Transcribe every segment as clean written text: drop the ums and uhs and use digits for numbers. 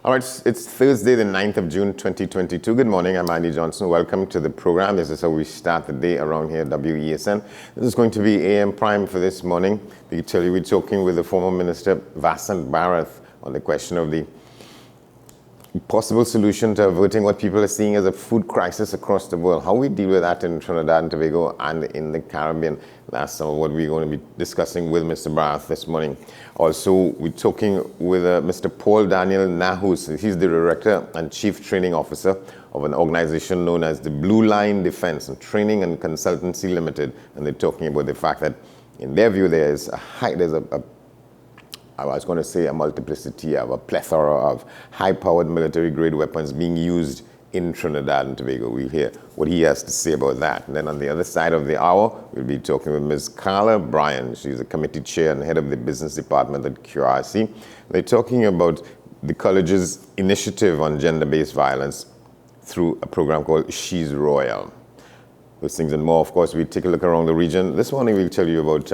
All right, it's Thursday, the 9th of June, 2022. Good morning, I'm Andy Johnson. Welcome to the program. This is how we start the day around here at WESN. This is going to be AM Prime for this morning. We tell you we're talking with the former Minister Vasant Bharath on the question of the possible solution to averting what people are seeing as a food crisis across the world. How we deal with that in Trinidad and Tobago and in the Caribbean. That's some of what we're going to be discussing with Mr. Bharath this morning. Also, we're talking with Mr. Paul Daniel Nahus. He's the Director and Chief Training Officer of an organization known as the Blue Line Defense and Training and Consultancy Limited. And they're talking about the fact that, in their view, there's I was going to say a multiplicity of a plethora of high-powered military-grade weapons being used in Trinidad and Tobago. We'll hear what he has to say about that. And then on the other side of the hour, we'll be talking with Ms. Carla Bryan. She's a committee chair and head of the business department at QRC. They're talking about the college's initiative on gender-based violence through a program called She's Royal. Those things and more, of course, we take a look around the region. This morning we'll tell you about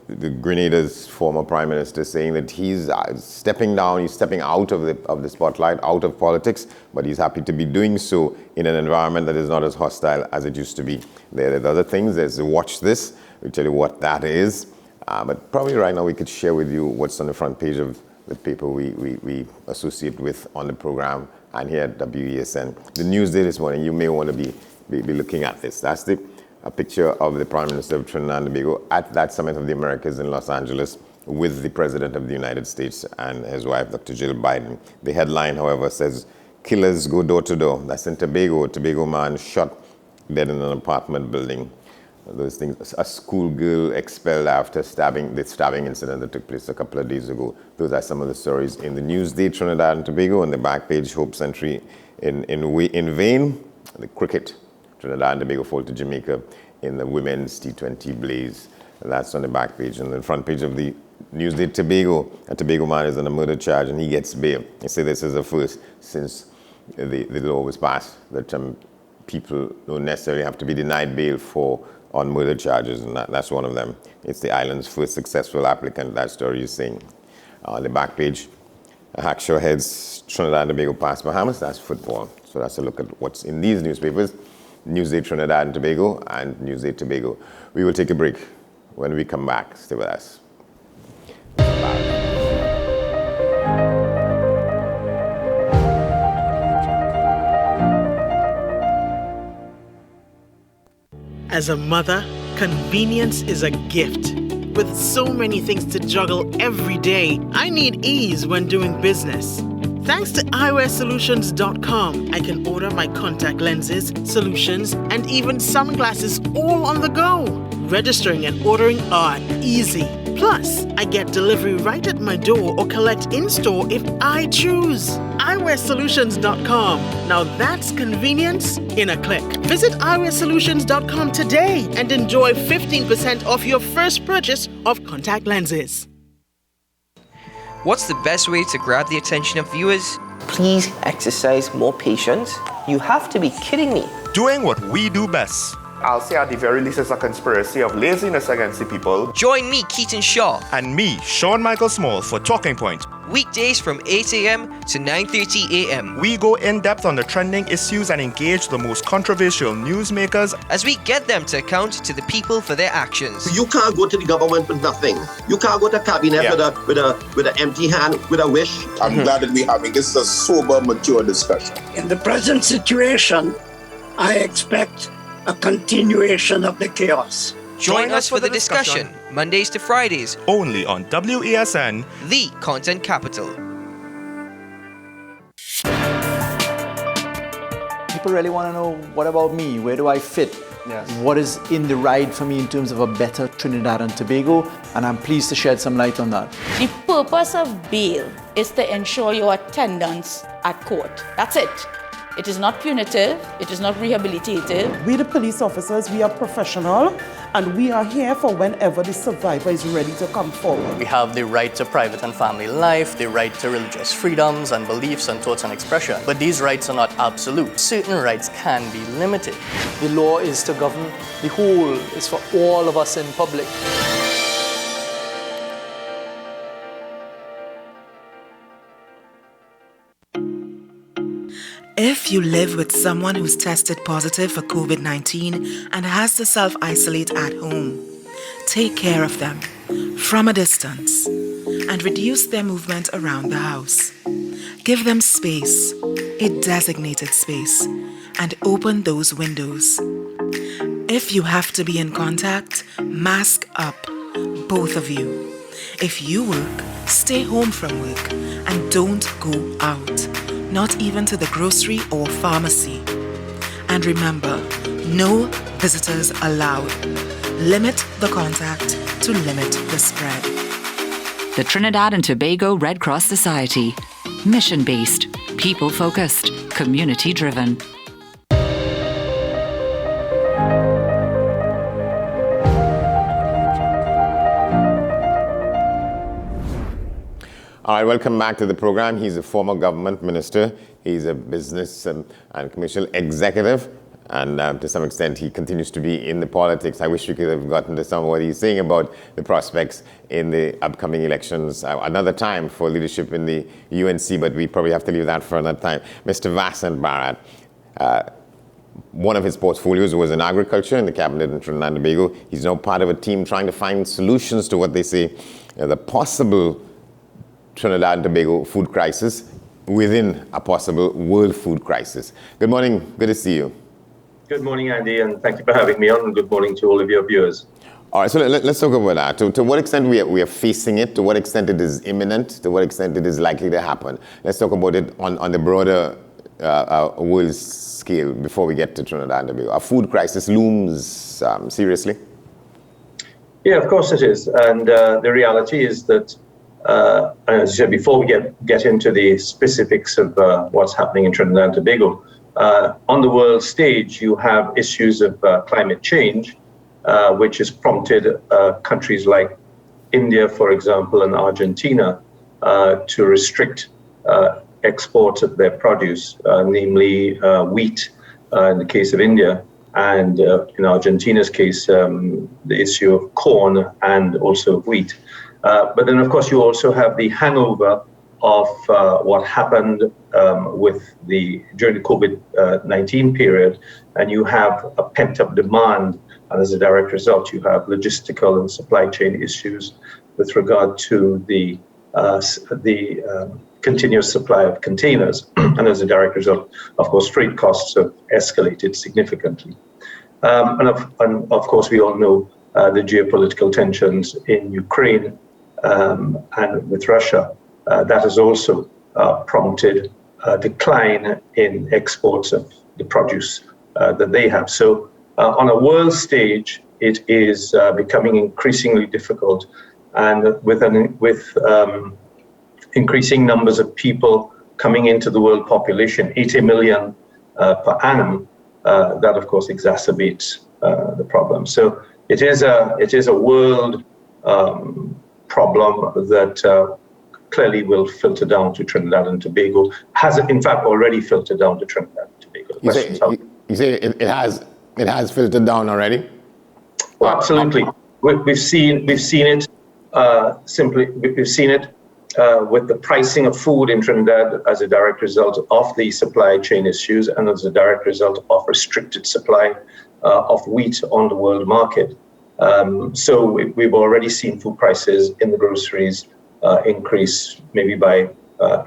the Grenada's former prime minister saying that he's stepping down, he's stepping out of the spotlight, out of politics, but he's happy to be doing so in an environment that is not as hostile as it used to be. There are other things. There's Watch This. We'll tell you what that is. But probably right now we could share with you what's on the front page of the paper we associate with on the program and here at WESN. The Newsday this morning, you may want to be looking at this. That's a picture of the Prime Minister of Trinidad and Tobago at that Summit of the Americas in Los Angeles with the President of the United States and his wife, Dr. Jill Biden. The headline, however, says, "Killers go door to door." That's in Tobago. A Tobago man shot dead in an apartment building. Those things. A schoolgirl expelled after the stabbing incident that took place a couple of days ago. Those are some of the stories in the Newsday, Trinidad and Tobago. On the back page, Hope's entry in vain. The cricket. Trinidad and Tobago fall to Jamaica in the women's T20 blaze. And that's on the back page. And the front page of the Newsday Tobago, a Tobago man is on a murder charge and he gets bail. They say this is the first since the law was passed that people don't necessarily have to be denied bail on murder charges, and that's one of them. It's the island's first successful applicant, that story is saying. On the back page, Hackshaw heads Trinidad and Tobago past Bahamas. That's football. So that's a look at what's in these newspapers. Newsday Trinidad and Tobago and Newsday Tobago. We will take a break. When we come back, stay with us. Bye. As a mother, convenience is a gift. With so many things to juggle every day, I need ease when doing business. Thanks to eyewearsolutions.com, I can order my contact lenses, solutions, and even sunglasses all on the go. Registering and ordering are easy. Plus, I get delivery right at my door or collect in-store if I choose. eyewearsolutions.com. Now that's convenience in a click. Visit eyewearsolutions.com today and enjoy 15% off your first purchase of contact lenses. What's the best way to grab the attention of viewers? Please exercise more patience. You have to be kidding me. Doing what we do best. I'll say at the very least it's a conspiracy of laziness against the people. Join me, Keaton Shaw. And me, Sean Michael Small, for Talking Point. Weekdays from 8 a.m. to 9:30 a.m. We go in-depth on the trending issues and engage the most controversial newsmakers as we get them to account to the people for their actions. You can't go to the government with nothing. You can't go to cabinet with an empty hand, with a wish. I'm glad that we're having this a sober, mature discussion. In the present situation, I expect a continuation of the chaos. Join us for the discussion, Mondays to Fridays, only on WESN, the content capital. People really want to know, what about me? Where do I fit? Yes. What is in the ride for me in terms of a better Trinidad and Tobago? And I'm pleased to shed some light on that. The purpose of bail is to ensure your attendance at court. That's it. It is not punitive, it is not rehabilitative. We the police officers, we are professional and we are here for whenever the survivor is ready to come forward. We have the right to private and family life, the right to religious freedoms and beliefs and thoughts and expression. But these rights are not absolute. Certain rights can be limited. The law is to govern the whole, it's for all of us in public. The If you live with someone who's tested positive for COVID-19 and has to self-isolate at home, take care of them from a distance and reduce their movement around the house. Give them space, a designated space, and open those windows. If you have to be in contact, mask up, both of you. If you work, stay home from work and don't go out, not even to the grocery or pharmacy. And remember, no visitors allowed. Limit the contact to limit the spread. The Trinidad and Tobago Red Cross Society. Mission-based, people-focused, community-driven. All right, welcome back to the program. He's a former government minister. He's a business and commercial executive. And to some extent, he continues to be in the politics. I wish we could have gotten to some of what he's saying about the prospects in the upcoming elections. Another time for leadership in the UNC, but we probably have to leave that for another time. Mr. Vasant Bharat, one of his portfolios was in agriculture in the cabinet in Trinidad and Tobago. He's now part of a team trying to find solutions to what they say the possible Trinidad and Tobago food crisis within a possible world food crisis. Good morning. Good to see you. Good morning, Andy, and thank you for having me on, and good morning to all of your viewers. All right, so let's talk about that. To what extent we are facing it, to what extent it is imminent, to what extent it is likely to happen. Let's talk about it on the broader world scale before we get to Trinidad and Tobago. A food crisis looms seriously? Yeah, of course it is. And the reality is that, as I said, before we get into the specifics of what's happening in Trinidad and Tobago, on the world stage, you have issues of climate change, which has prompted countries like India, for example, and Argentina to restrict exports of their produce, namely wheat in the case of India, and in Argentina's case, the issue of corn and also wheat. But then, of course, you also have the hangover of what happened during the COVID-19 period, and you have a pent-up demand, and as a direct result, you have logistical and supply chain issues with regard to the continuous supply of containers, and as a direct result, of course, freight costs have escalated significantly. And of course, we all know the geopolitical tensions in Ukraine and with Russia. That has also prompted a decline in exports of the produce that they have. So on a world stage, it is becoming increasingly difficult, and with increasing numbers of people coming into the world population, 80 million per annum, that of course exacerbates the problem. So it is a world problem that clearly will filter down to Trinidad and Tobago, has in fact already filtered down to Trinidad and Tobago. You say it has filtered down already? Well, absolutely. We've seen it with the pricing of food in Trinidad as a direct result of the supply chain issues and as a direct result of restricted supply of wheat on the world market. So we've already seen food prices in the groceries increase maybe by,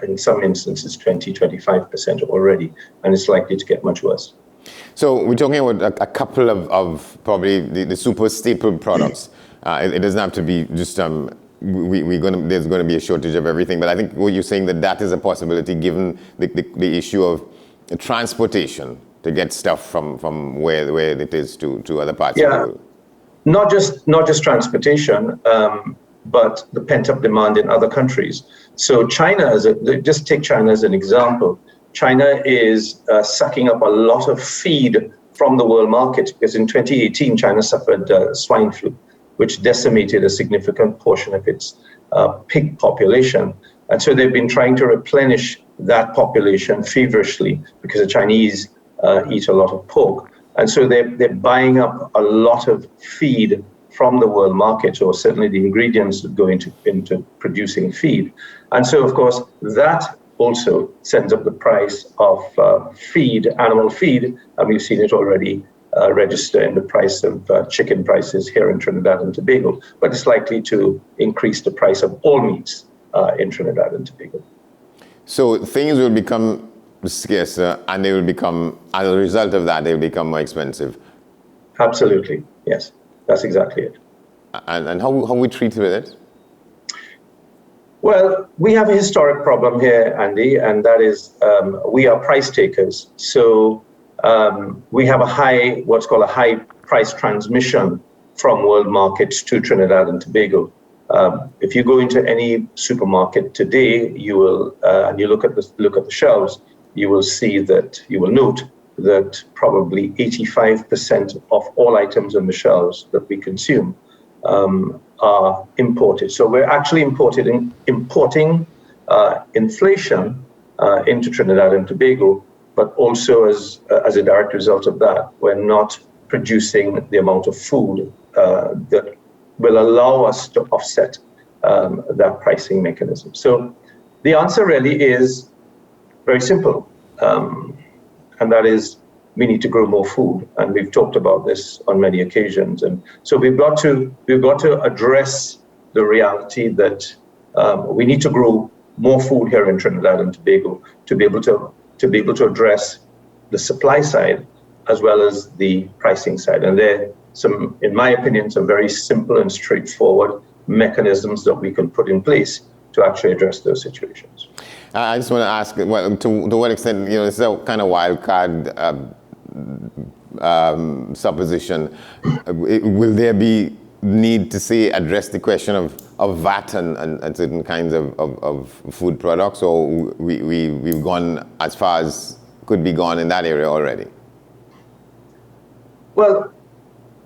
in some instances, 20-25% already, and it's likely to get much worse. So we're talking about a couple of probably the super staple products. It doesn't have to be just there's going to be a shortage of everything, but I think what you're saying that is a possibility given the issue of transportation to get stuff from where it is to other parts of the world. Not just transportation, but the pent-up demand in other countries. So China, just take China as an example. China is sucking up a lot of feed from the world market because in 2018, China suffered swine flu, which decimated a significant portion of its pig population. And so they've been trying to replenish that population feverishly because the Chinese eat a lot of pork. And so they're buying up a lot of feed from the world market, or certainly the ingredients that go into producing feed. And so, of course, that also sends up the price of animal feed, and we've seen it already register in the price of chicken prices here in Trinidad and Tobago, but it's likely to increase the price of all meats in Trinidad and Tobago. So things will become scarcer, and they will become, as a result of that, they'll become more expensive. Absolutely, yes, that's exactly it. And how we treat with it? Well, we have a historic problem here, Andy, and that is we are price takers. So we have what's called a high price transmission from world markets to Trinidad and Tobago. If you go into any supermarket today, you will, and you look at the shelves, you will note that probably 85% of all items on the shelves that we consume are imported. So we're actually importing inflation into Trinidad and Tobago, but also as a direct result of that, we're not producing the amount of food that will allow us to offset that pricing mechanism. So the answer really is very simple, and that is we need to grow more food, and we've talked about this on many occasions. And so we've got to address the reality that we need to grow more food here in Trinidad and Tobago to be able to address the supply side as well as the pricing side. And there are some, in my opinion, some very simple and straightforward mechanisms that we can put in place to actually address those situations. I just want to ask, well, to what extent, it's a kind of wild card supposition. Will there be need to say address the question of VAT and certain kinds of food products, or we've gone as far as could be gone in that area already? Well,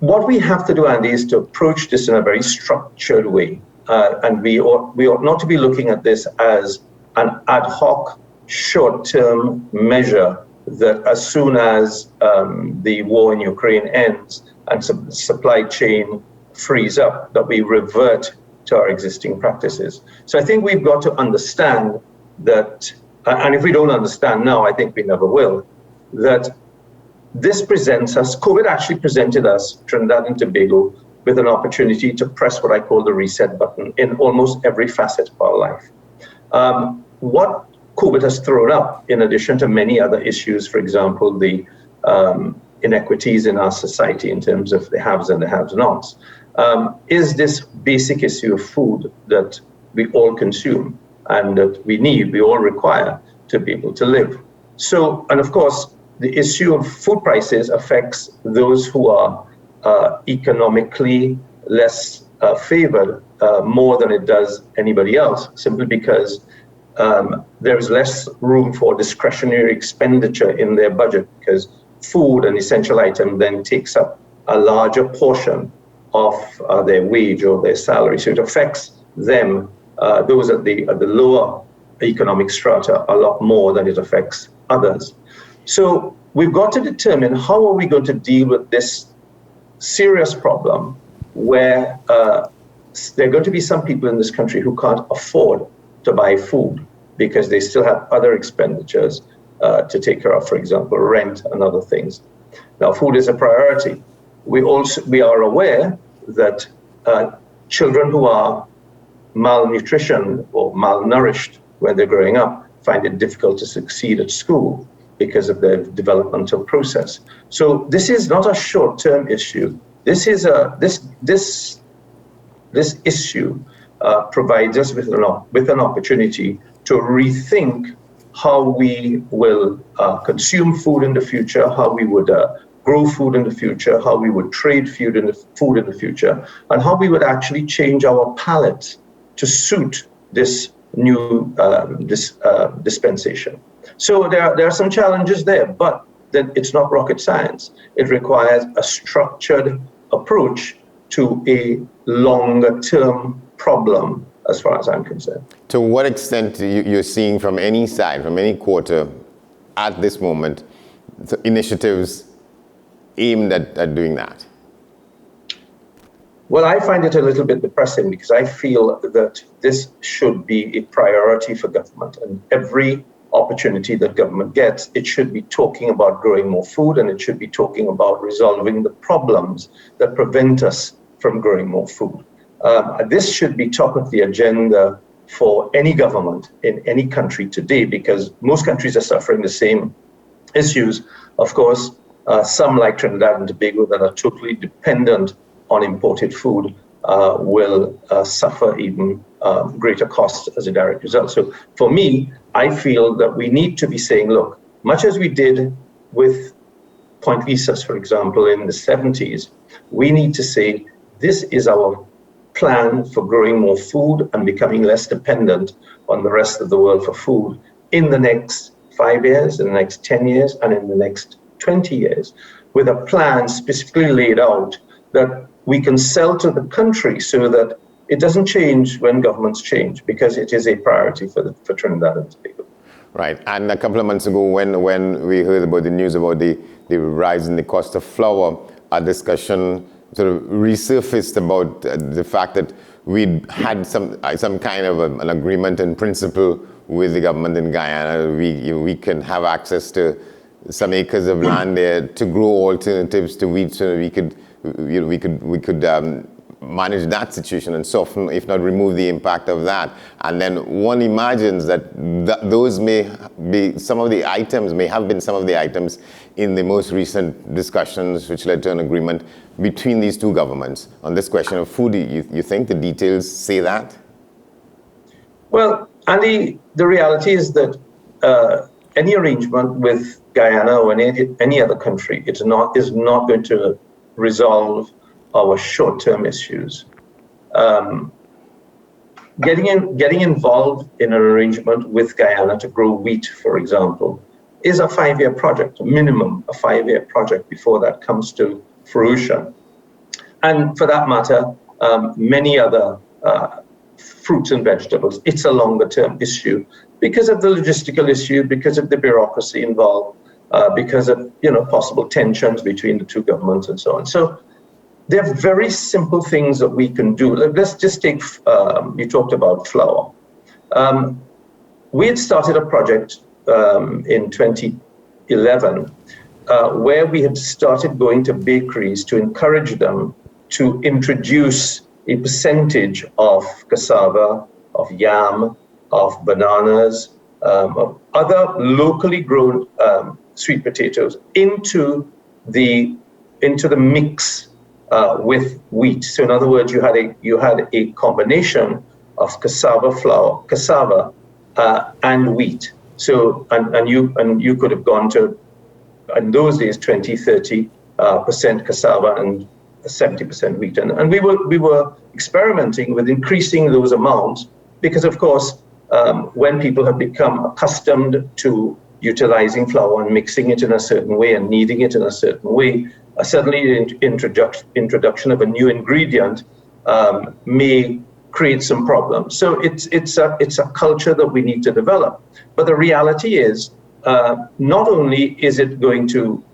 what we have to do, Andy, is to approach this in a very structured way, and we ought not to be looking at this as an ad hoc, short-term measure that as soon as the war in Ukraine ends and supply chain frees up, that we revert to our existing practices. So I think we've got to understand that, and if we don't understand now, I think we never will, that this presents us, COVID actually presented us, Trinidad and Tobago, with an opportunity to press what I call the reset button in almost every facet of our life. What COVID has thrown up, in addition to many other issues, for example, the inequities in our society in terms of the haves and the have-nots, is this basic issue of food that we all consume and that we all require to be able to live. So, and of course, the issue of food prices affects those who are economically less favored more than it does anybody else, simply because there is less room for discretionary expenditure in their budget, because food, an essential item, then takes up a larger portion of their wage or their salary. So it affects them, those at the lower economic strata, a lot more than it affects others. So we've got to determine how are we going to deal with this serious problem where there are going to be some people in this country who can't afford to buy food because they still have other expenditures to take care of, for example, rent and other things. Now, food is a priority. We are aware that children who are malnutrition or malnourished when they're growing up find it difficult to succeed at school because of their developmental process. So this is not a short-term issue. This is this issue provides us with an opportunity to rethink how we will consume food in the future, how we would grow food in the future, how we would trade food in the future, and how we would actually change our palate to suit this new dispensation. So there are some challenges there, but then it's not rocket science. It requires a structured approach to a longer-term problem, as far as I'm concerned. To what extent you're seeing from any side, from any quarter, at this moment, initiatives aimed at doing that? Well, I find it a little bit depressing because I feel that this should be a priority for government, and every opportunity that government gets, it should be talking about growing more food, and it should be talking about resolving the problems that prevent us from growing more food. This should be top of the agenda for any government in any country today, because most countries are suffering the same issues. Of course, some like Trinidad and Tobago that are totally dependent on imported food will suffer even greater costs as a direct result. So for me, I feel that we need to be saying, look, much as we did with Point Visas, for example, in the 70s, we need to say, this is our plan for growing more food and becoming less dependent on the rest of the world for food in the next 5 years, in the next 10 years, and in the next 20 years, with a plan specifically laid out that we can sell to the country so that it doesn't change when governments change, because it is a priority for Trinidad and Tobago. Right, and a couple of months ago when we heard about the news about the rise in the cost of flour, a discussion sort of resurfaced about the fact that we'd had some kind of an agreement in principle with the government in Guyana. We can have access to some acres of land there to grow alternatives to wheat, so we could manage that situation and soften, if not remove, the impact of that. And then one imagines that those may be some of the items, may have been some of the items in the most recent discussions which led to an agreement between these two governments on this question of food. You think the details say that? Well, Andy, the reality is that any arrangement with Guyana or any other country is not going to resolve our short-term issues. Getting involved in an arrangement with Guyana to grow wheat, for example, is a 5-year project, a minimum a 5-year project before that comes to fruition. And for that matter, many other fruits and vegetables, it's a longer-term issue because of the logistical issue, because of the bureaucracy involved, because of possible tensions between the two governments and so on. So there are very simple things that we can do. Let's just take, you talked about flour. We had started a project in 2011 where we had started going to bakeries to encourage them to introduce a percentage of cassava, of yam, of bananas, of other locally grown sweet potatoes into the mix with wheat. So in other words, you had a combination of cassava and wheat. So and you could have gone to, in those days, 20-30% cassava and 70% wheat, and we were experimenting with increasing those amounts because, of course, when people have become accustomed to utilizing flour and mixing it in a certain way and kneading it in a certain way, suddenly the introduction of a new ingredient may create some problems. So it's a culture that we need to develop. But the reality is, not only is it going to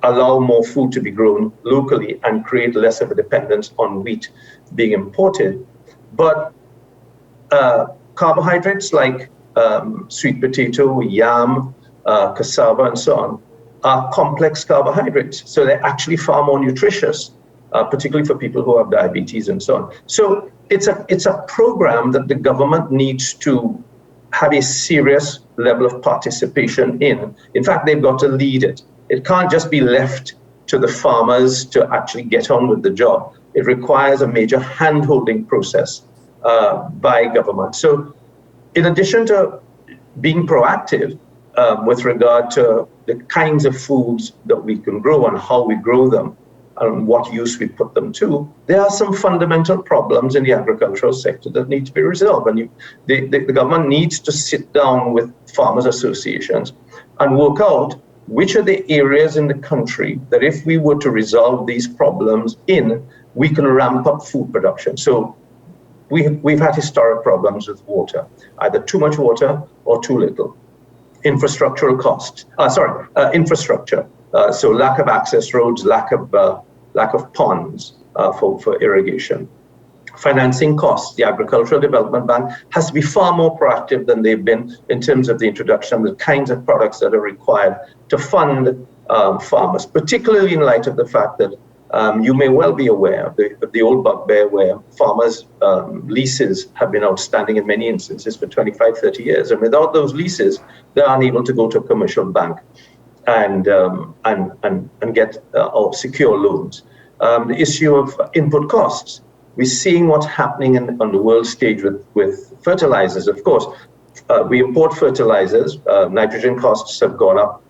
allow more food to be grown locally and create less of a dependence on wheat being imported, but carbohydrates like sweet potato, yam, cassava, and so on are complex carbohydrates. So they're actually far more nutritious, particularly for people who have diabetes and so on. So it's a program that the government needs to have a serious level of participation in. In fact, they've got to lead it. It can't just be left to the farmers to actually get on with the job. It requires a major hand-holding process by government. So in addition to being proactive with regard to the kinds of foods that we can grow and how we grow them and what use we put them to, there are some fundamental problems in the agricultural sector that need to be resolved. And the government needs to sit down with farmers' associations and work out which are the areas in the country that if we were to resolve these problems we can ramp up food production. So we've had historic problems with water, either too much water or too little. Infrastructural costs, infrastructure. So lack of access roads, lack of ponds, for irrigation. Financing costs. The Agricultural Development Bank has to be far more proactive than they've been in terms of the introduction of the kinds of products that are required to fund farmers, particularly in light of the fact that you may well be aware of the old bugbear where farmers' leases have been outstanding in many instances for 25, 30 years. And without those leases, they're unable to go to a commercial bank and get or secure loans. The issue of input costs. We're seeing what's happening on the world stage with fertilizers. Of course, we import fertilizers. Nitrogen costs have gone up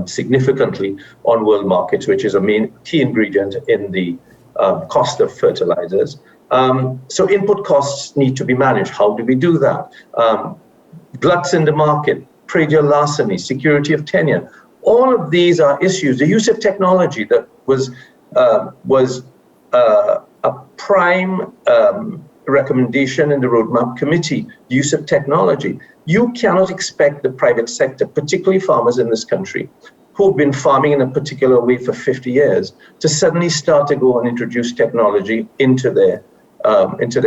significantly on world markets, which is a main key ingredient in the cost of fertilizers. So input costs need to be managed. How do we do that? Gluts in the market, predial larceny, security of tenure. All of these are issues. The use of technology that was a prime recommendation in the Roadmap Committee, use of technology. You cannot expect the private sector, particularly farmers in this country, who've been farming in a particular way for 50 years, to suddenly start to go and introduce technology into their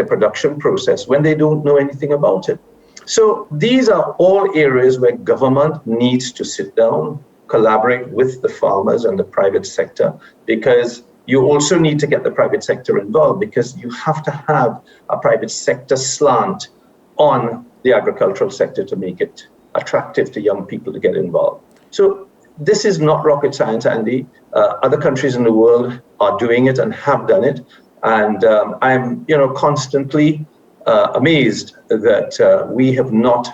production process when they don't know anything about it. So these are all areas where government needs to sit down, collaborate with the farmers and the private sector, because you also need to get the private sector involved, because you have to have a private sector slant on the agricultural sector to make it attractive to young people to get involved. So this is not rocket science, Andy. Other countries in the world are doing it and have done it. And I'm constantly amazed that we have not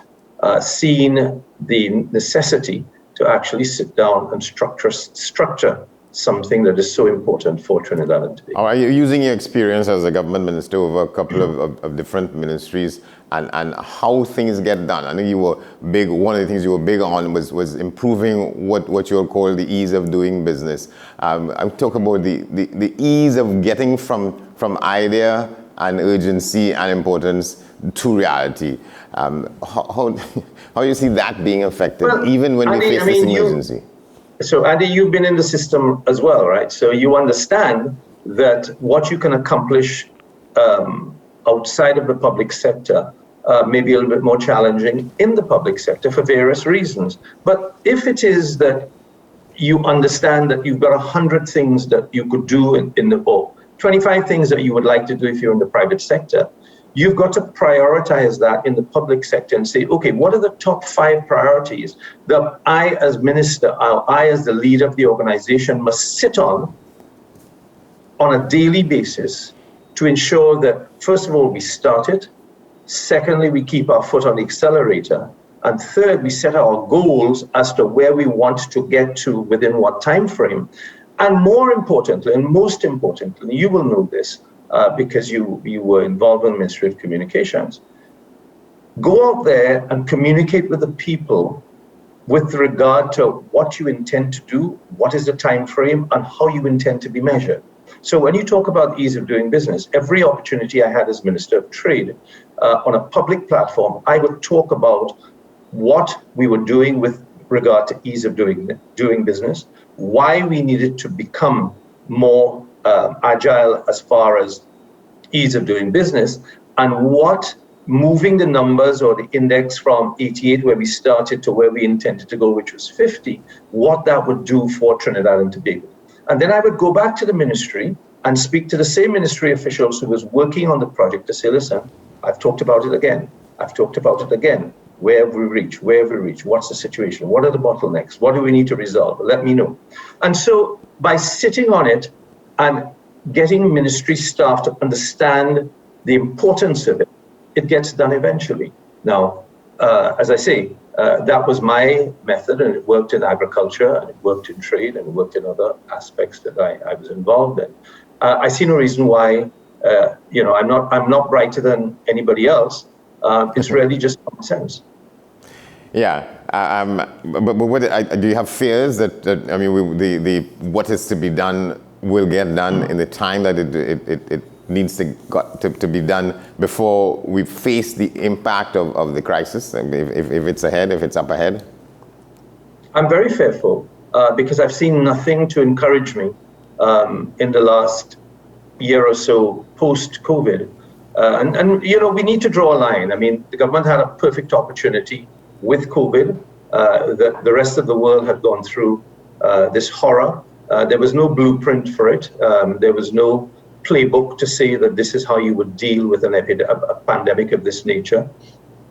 seen the necessity to actually sit down and structure something that is so important for Trinidad and Tobago. Are you using your experience as a government minister over a couple of different ministries and how things get done? I know you were big, one of the things you were big on was improving what you call the ease of doing business. I'm talking about the ease of getting from idea and urgency and importance to reality. How do you see that being affected, even when we face this emergency? So, Andy, you've been in the system as well, right? So you understand that what you can accomplish outside of the public sector may be a little bit more challenging in the public sector for various reasons. But if it is that you understand that you've got 100 things that you could do or 25 things that you would like to do if you're in the private sector, you've got to prioritize that in the public sector and say, okay, what are the top 5 priorities that I as minister, or I as the leader of the organization must sit on a daily basis to ensure that, first of all, we start it. Secondly, we keep our foot on the accelerator. And third, we set our goals as to where we want to get to within what time frame. And more importantly, and most importantly, you will know this, because you were involved in the Ministry of Communications. Go out there and communicate with the people with regard to what you intend to do, what is the time frame, and how you intend to be measured. So when you talk about ease of doing business, every opportunity I had as Minister of Trade on a public platform, I would talk about what we were doing with regard to ease of doing business, why we needed to become more agile as far as ease of doing business, and what moving the numbers or the index from 88, where we started, to where we intended to go, which was 50, what that would do for Trinidad and Tobago. And then I would go back to the ministry and speak to the same ministry officials who was working on the project to say, listen, I've talked about it again. I've talked about it again. Where have we reached? Where have we reached? What's the situation? What are the bottlenecks? What do we need to resolve? Let me know. And so by sitting on it and getting ministry staff to understand the importance of it, it gets done eventually. Now, as I say, that was my method, and it worked in agriculture, and it worked in trade, and it worked in other aspects that I was involved in. I see no reason why, I'm not brighter than anybody else. It's really just common sense. Yeah, but what, do you have fears that what is to be done will get done in the time that it needs to be done before we face the impact of the crisis, if it's ahead, if it's up ahead? I'm very fearful because I've seen nothing to encourage me in the last year or so post-COVID. And you know, we need to draw a line. I mean, the government had a perfect opportunity with COVID. The rest of the world had gone through this horror. There was no blueprint for it. There was no playbook to say that this is how you would deal with a pandemic of this nature.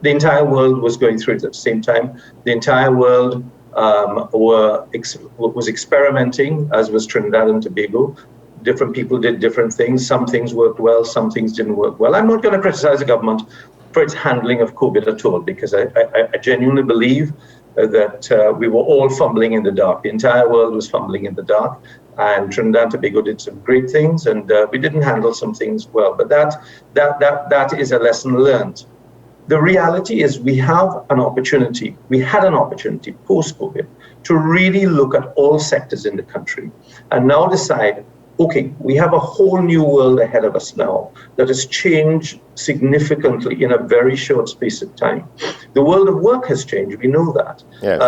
The entire world was going through it at the same time. The entire world was experimenting, as was Trinidad and Tobago. Different people did different things. Some things worked well, some things didn't work well. I'm not going to criticize the government for its handling of COVID at all, because I genuinely believe that we were all fumbling in the dark. The entire world was fumbling in the dark, and Trinidad and Tobago did some great things, and we didn't handle some things well. But that is a lesson learned. The reality is we had an opportunity post-COVID to really look at all sectors in the country and now decide, okay, we have a whole new world ahead of us now that has changed significantly in a very short space of time. The world of work has changed, we know that. Yes.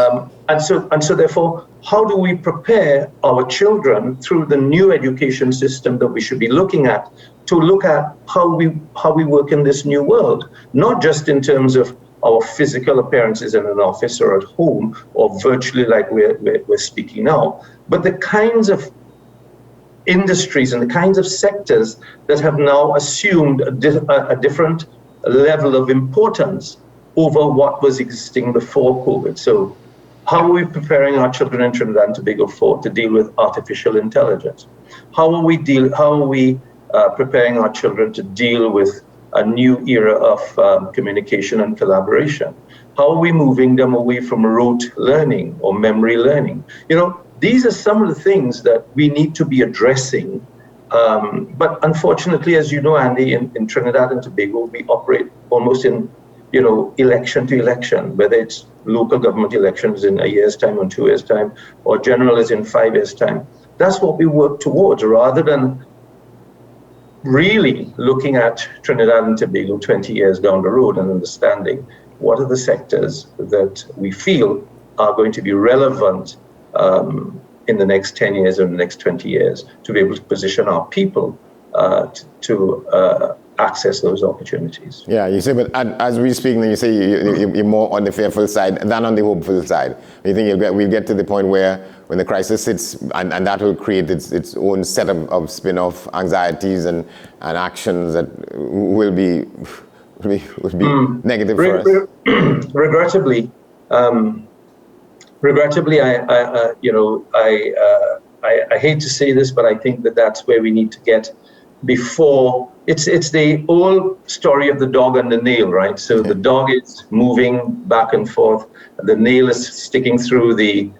And so therefore, how do we prepare our children through the new education system that we should be looking at to look at how we work in this new world, not just in terms of our physical appearances in an office or at home or virtually like we're speaking now, but the kinds of industries and the kinds of sectors that have now assumed a different level of importance over what was existing before COVID. So how are we preparing our children in Trinidad and Tobago to deal with artificial intelligence? How are we preparing our children to deal with a new era of communication and collaboration? How are we moving them away from rote learning or memory learning? You know, these are some of the things that we need to be addressing. But unfortunately, as you know, Andy, in Trinidad and Tobago, we operate almost in, election to election, whether it's local government elections in a year's time or 2 years' time, or general is in 5 years' time. That's what we work towards, rather than really looking at Trinidad and Tobago 20 years down the road and understanding what are the sectors that we feel are going to be relevant in the next 10 years or the next 20 years to be able to position our people to access those opportunities. Yeah, you say, but as we speak, you say you're more on the fearful side than on the hopeful side. You think we'll get to the point where when the crisis hits, and that will create its own set of spin-off anxieties and actions that will be negative for us? Regrettably, I hate to say this, but I think that that's where we need to get before. It's the old story of the dog and the nail, right? So the dog is moving back and forth, the nail is sticking through the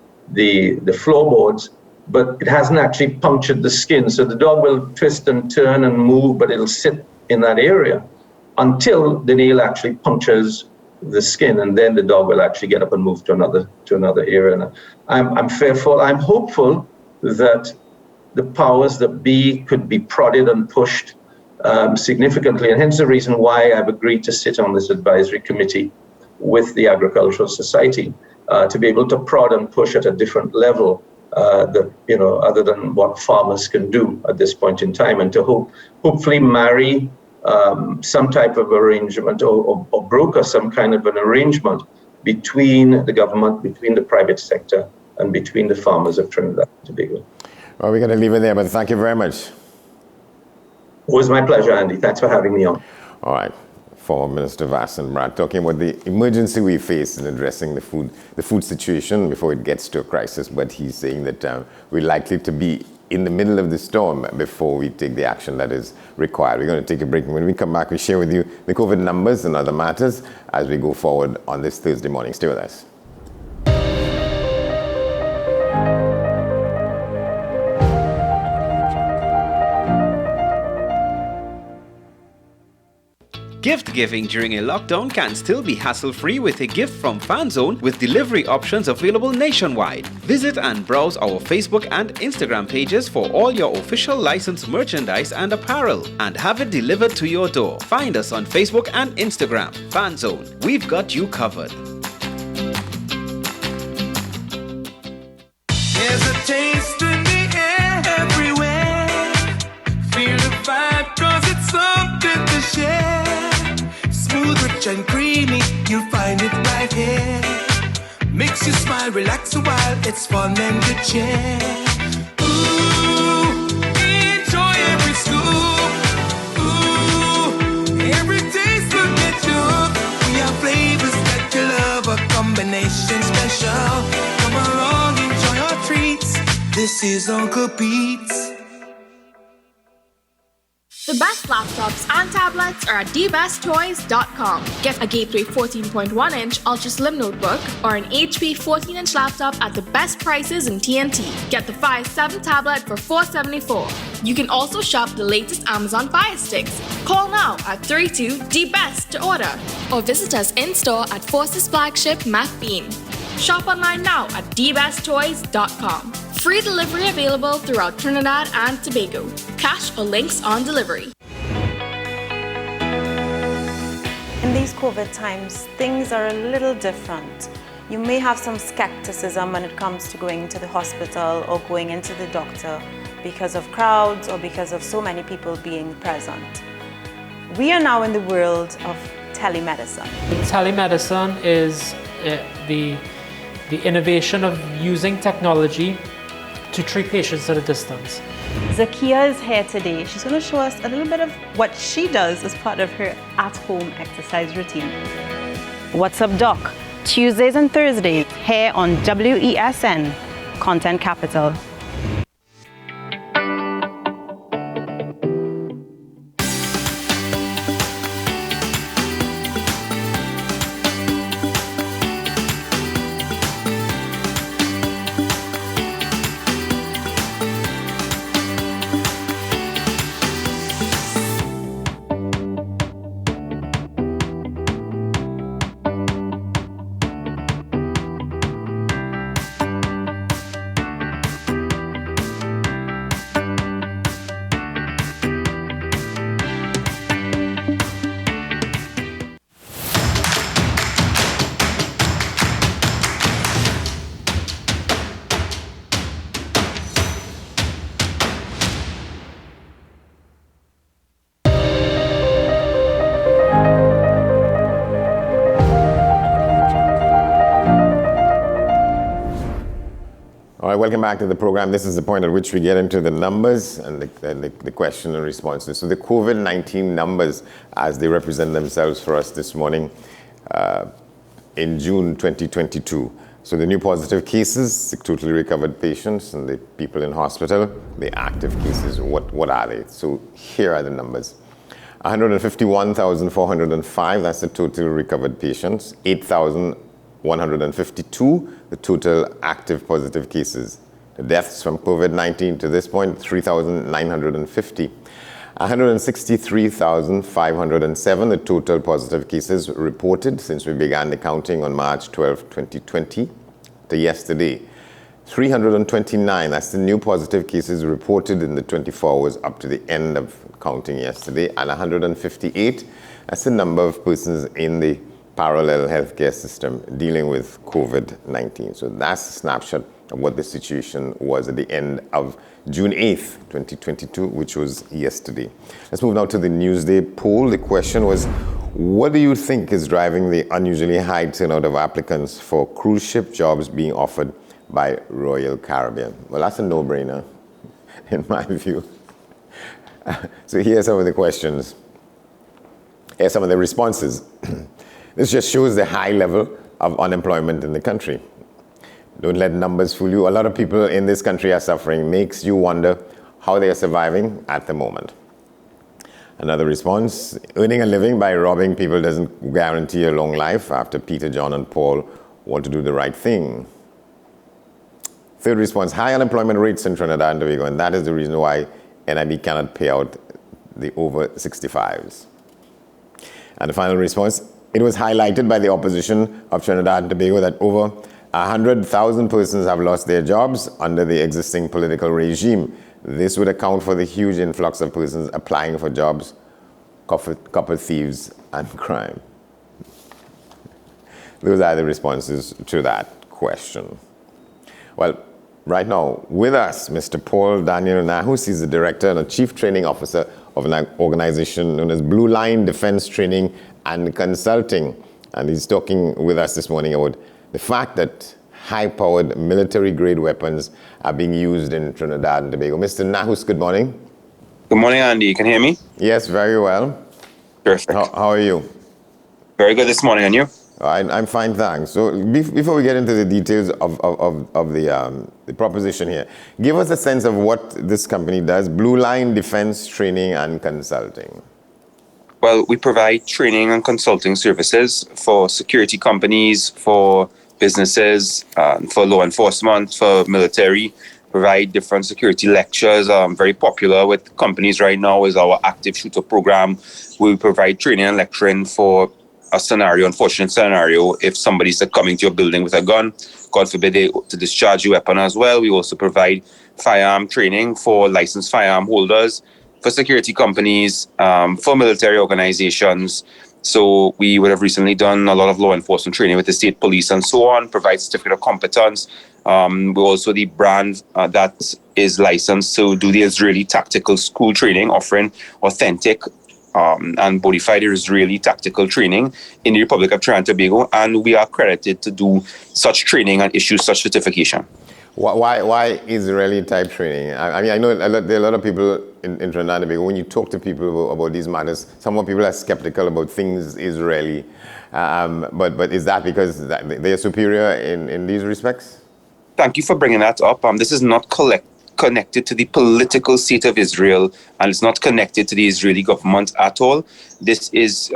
floorboards, but it hasn't actually punctured the skin. So the dog will twist and turn and move, but it'll sit in that area until the nail actually punctures the skin, and then the dog will actually get up and move to another area. And I'm fearful. I'm hopeful that the powers that be could be prodded and pushed significantly, and hence the reason why I've agreed to sit on this advisory committee with the Agricultural Society to be able to prod and push at a different level other than what farmers can do at this point in time, and to hopefully marry some type of arrangement or broker some kind of an arrangement between the government, between the private sector, and between the farmers of Trinidad and Tobago. Well, we're going to leave it there, but thank you very much. It was my pleasure, Andy. Thanks for having me on. All right. Former Minister Vassen Brad talking about the emergency we face in addressing the food situation before it gets to a crisis, but he's saying that we're likely to be in the middle of the storm before we take the action that is required. We're going to take a break. When we come back, we share with you the COVID numbers and other matters as we go forward on this Thursday morning. Stay with us. Gift giving during a lockdown can still be hassle-free with a gift from FanZone with delivery options available nationwide. Visit and browse our Facebook and Instagram pages for all your official licensed merchandise and apparel and have it delivered to your door. Find us on Facebook and Instagram. FanZone, we've got you covered. There's a taste in the air everywhere. Feel the fire. rich and creamy, you'll find it right here. Makes you smile, relax a while, it's fun and good cheer. Ooh, enjoy every scoop. Ooh, every taste will get you hooked. We have flavors that you love, a combination special. Come along, enjoy our treats. This is Uncle Pete's. The best laptops and tablets are at dbesttoys.com. Get a Gateway 14.1-inch Ultra Slim notebook or an HP 14-inch laptop at the best prices in TNT. Get the Fire 7 tablet for $474. You can also shop the latest Amazon Fire Sticks. Call now at 32-DBEST to order or visit us in-store at Forces flagship Mac Bean. Shop online now at dbesttoys.com. Free delivery available throughout Trinidad and Tobago. Cash or links on delivery. In these COVID times, things are a little different. You may have some skepticism when it comes to going to the hospital or going into the doctor because of crowds or because of so many people being present. We are now in the world of telemedicine. Telemedicine is the innovation of using technology to treat patients at a distance. Zakia is here today. She's going to show us a little bit of what she does as part of her at-home exercise routine. What's up, Doc? Tuesdays and Thursdays here on WESN, Content Capital. Welcome back to the program. This is the point at which we get into the numbers and the question and responses. So the COVID-19 numbers as they represent themselves for us this morning in June 2022. So the new positive cases, the totally recovered patients and the people in hospital, the active cases, what are they? So here are the numbers. 151,405, that's the total recovered patients. 8,152, the total active positive cases. The deaths from COVID-19 to this point, 3,950. 163,507, the total positive cases reported since we began the counting on March 12, 2020 to yesterday. 329, that's the new positive cases reported in the 24 hours up to the end of counting yesterday. And 158, that's the number of persons in the parallel healthcare system dealing with COVID-19. So that's a snapshot of what the situation was at the end of June 8th, 2022, which was yesterday. Let's move now to the Newsday poll. The question was, what do you think is driving the unusually high turnout of applicants for cruise ship jobs being offered by Royal Caribbean? Well, that's a no-brainer, in my view. So here are some of the questions. Here are some of the responses. This just shows the high level of unemployment in the country. Don't let numbers fool you. A lot of people in this country are suffering. Makes you wonder how they are surviving at the moment. Another response, earning a living by robbing people doesn't guarantee a long life after Peter, John, and Paul want to do the right thing. Third response, high unemployment rates in Trinidad and Tobago, and that is the reason why NIB cannot pay out the over 65s. And the final response, it was highlighted by the opposition of Trinidad and Tobago that over 100,000 persons have lost their jobs under the existing political regime. This would account for the huge influx of persons applying for jobs, copper thieves, and crime. Those are the responses to that question. Well, right now, with us, Mr. Paul Daniel Nahus. He's the Director and Chief Training Officer of an organization known as Blue Line Defense Training and Consulting. And he's talking with us this morning about the fact that high-powered military-grade weapons are being used in Trinidad and Tobago. Mr. Nahus, good morning. Good morning, Andy. You can hear me? Yes, very well. Perfect. How are you? Very good this morning, and you? I'm fine, thanks. So before we get into the details of the proposition here, give us a sense of what this company does, Blue Line Defense Training and Consulting. Well, we provide training and consulting services for security companies, for businesses, for law enforcement, for military, provide different security lectures. Very popular with companies right now is our active shooter program. We provide training and lecturing for a scenario, unfortunate scenario, if somebody's coming to your building with a gun, God forbid they to discharge your weapon as well. We also provide firearm training for licensed firearm holders, for security companies, for military organizations. So we would have recently done a lot of law enforcement training with the state police and so on, provide certificate of competence. We're also the brand that is licensed to do the Israeli Tactical School training, offering authentic and bona fide Israeli tactical training in the Republic of Trinidad and Tobago, and we are accredited to do such training and issue such certification. Why Israeli type training? I mean, I know there are a lot of people in Trinidad and Tobago. When you talk to people about these matters, some people are skeptical about things Israeli. But is that because they are superior in these respects? Thank you for bringing that up. This is not connected to the political state of Israel, and it's not connected to the Israeli government at all. This is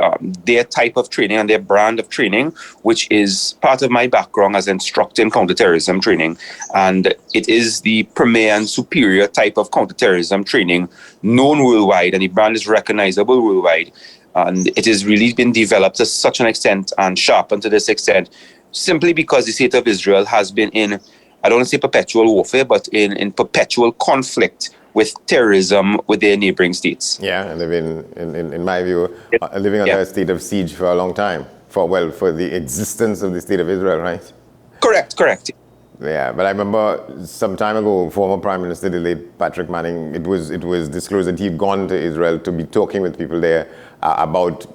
their type of training and their brand of training, which is part of my background as instructing counterterrorism training. And it is the premier and superior type of counterterrorism training known worldwide, and the brand is recognizable worldwide. And it has really been developed to such an extent and sharpened to this extent simply because the state of Israel has been in, I don't want to say perpetual warfare, but in perpetual conflict with terrorism with their neighboring states. Yeah, and they've been, in my view, living under a state of siege for a long time, for the existence of the state of Israel, right? Correct. Yeah, but I remember some time ago, former Prime Minister, the late Patrick Manning, it was disclosed that he'd gone to Israel to be talking with people there about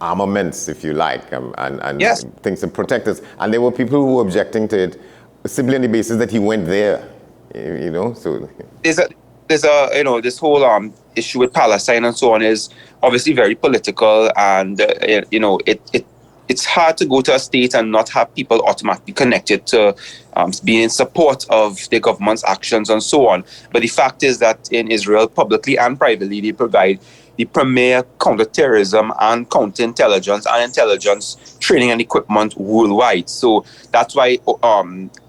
armaments, if you like, and yes, things to protect us. And there were people who were objecting to it simply on the basis that he went there, so there's a this whole issue with Palestine and so on is obviously very political, and it's hard to go to a state and not have people automatically connected to being in support of the government's actions and so on. But the fact is that in Israel, publicly and privately, they provide the premier counterterrorism and counterintelligence and intelligence training and equipment worldwide. So that's why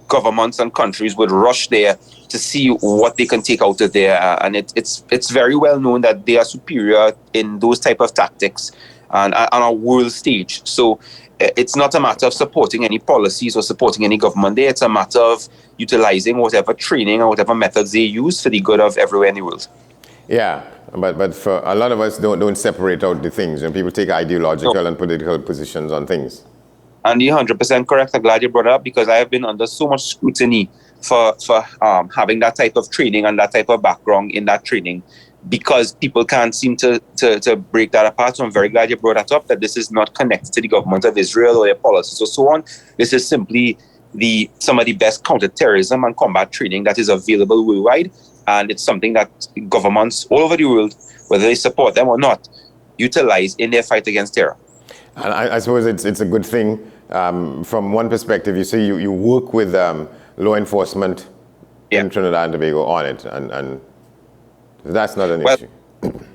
governments and countries would rush there to see what they can take out of there. And it's very well known that they are superior in those type of tactics and on a world stage. So it's not a matter of supporting any policies or supporting any government there. It's a matter of utilizing whatever training or whatever methods they use for the good of everywhere in the world. Yeah, but for a lot of us don't separate out the things. People take ideological and political positions on things. And you're 100% correct. I'm glad you brought it up because I have been under so much scrutiny for having that type of training and that type of background in that training, because people can't seem to break that apart. So I'm very glad you brought that up, that this is not connected to the government of Israel or their policies or so on. This is simply some of the best counterterrorism and combat training that is available worldwide. And it's something that governments all over the world, whether they support them or not, utilize in their fight against terror. And I suppose it's a good thing. From one perspective, you say you work with law enforcement in Trinidad and Tobago on it, and that's not an issue.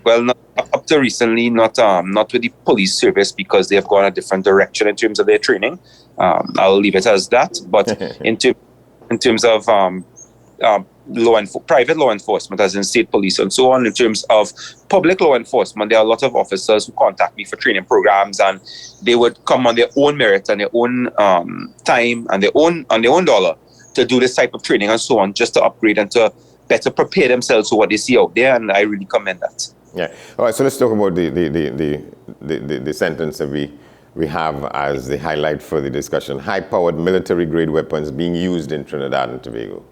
Well, not, up to recently, not with the police service because they have gone a different direction in terms of their training. I'll leave it as that. But in terms of private law enforcement, as in state police and so on, in terms of public law enforcement, there are a lot of officers who contact me for training programs, and they would come on their own merit and their own time and their own dollar to do this type of training and so on, just to upgrade and to better prepare themselves for what they see out there, and I really commend that. Yeah. All right. So let's talk about the sentence that we have as the highlight for the discussion: high-powered military-grade weapons being used in Trinidad and Tobago.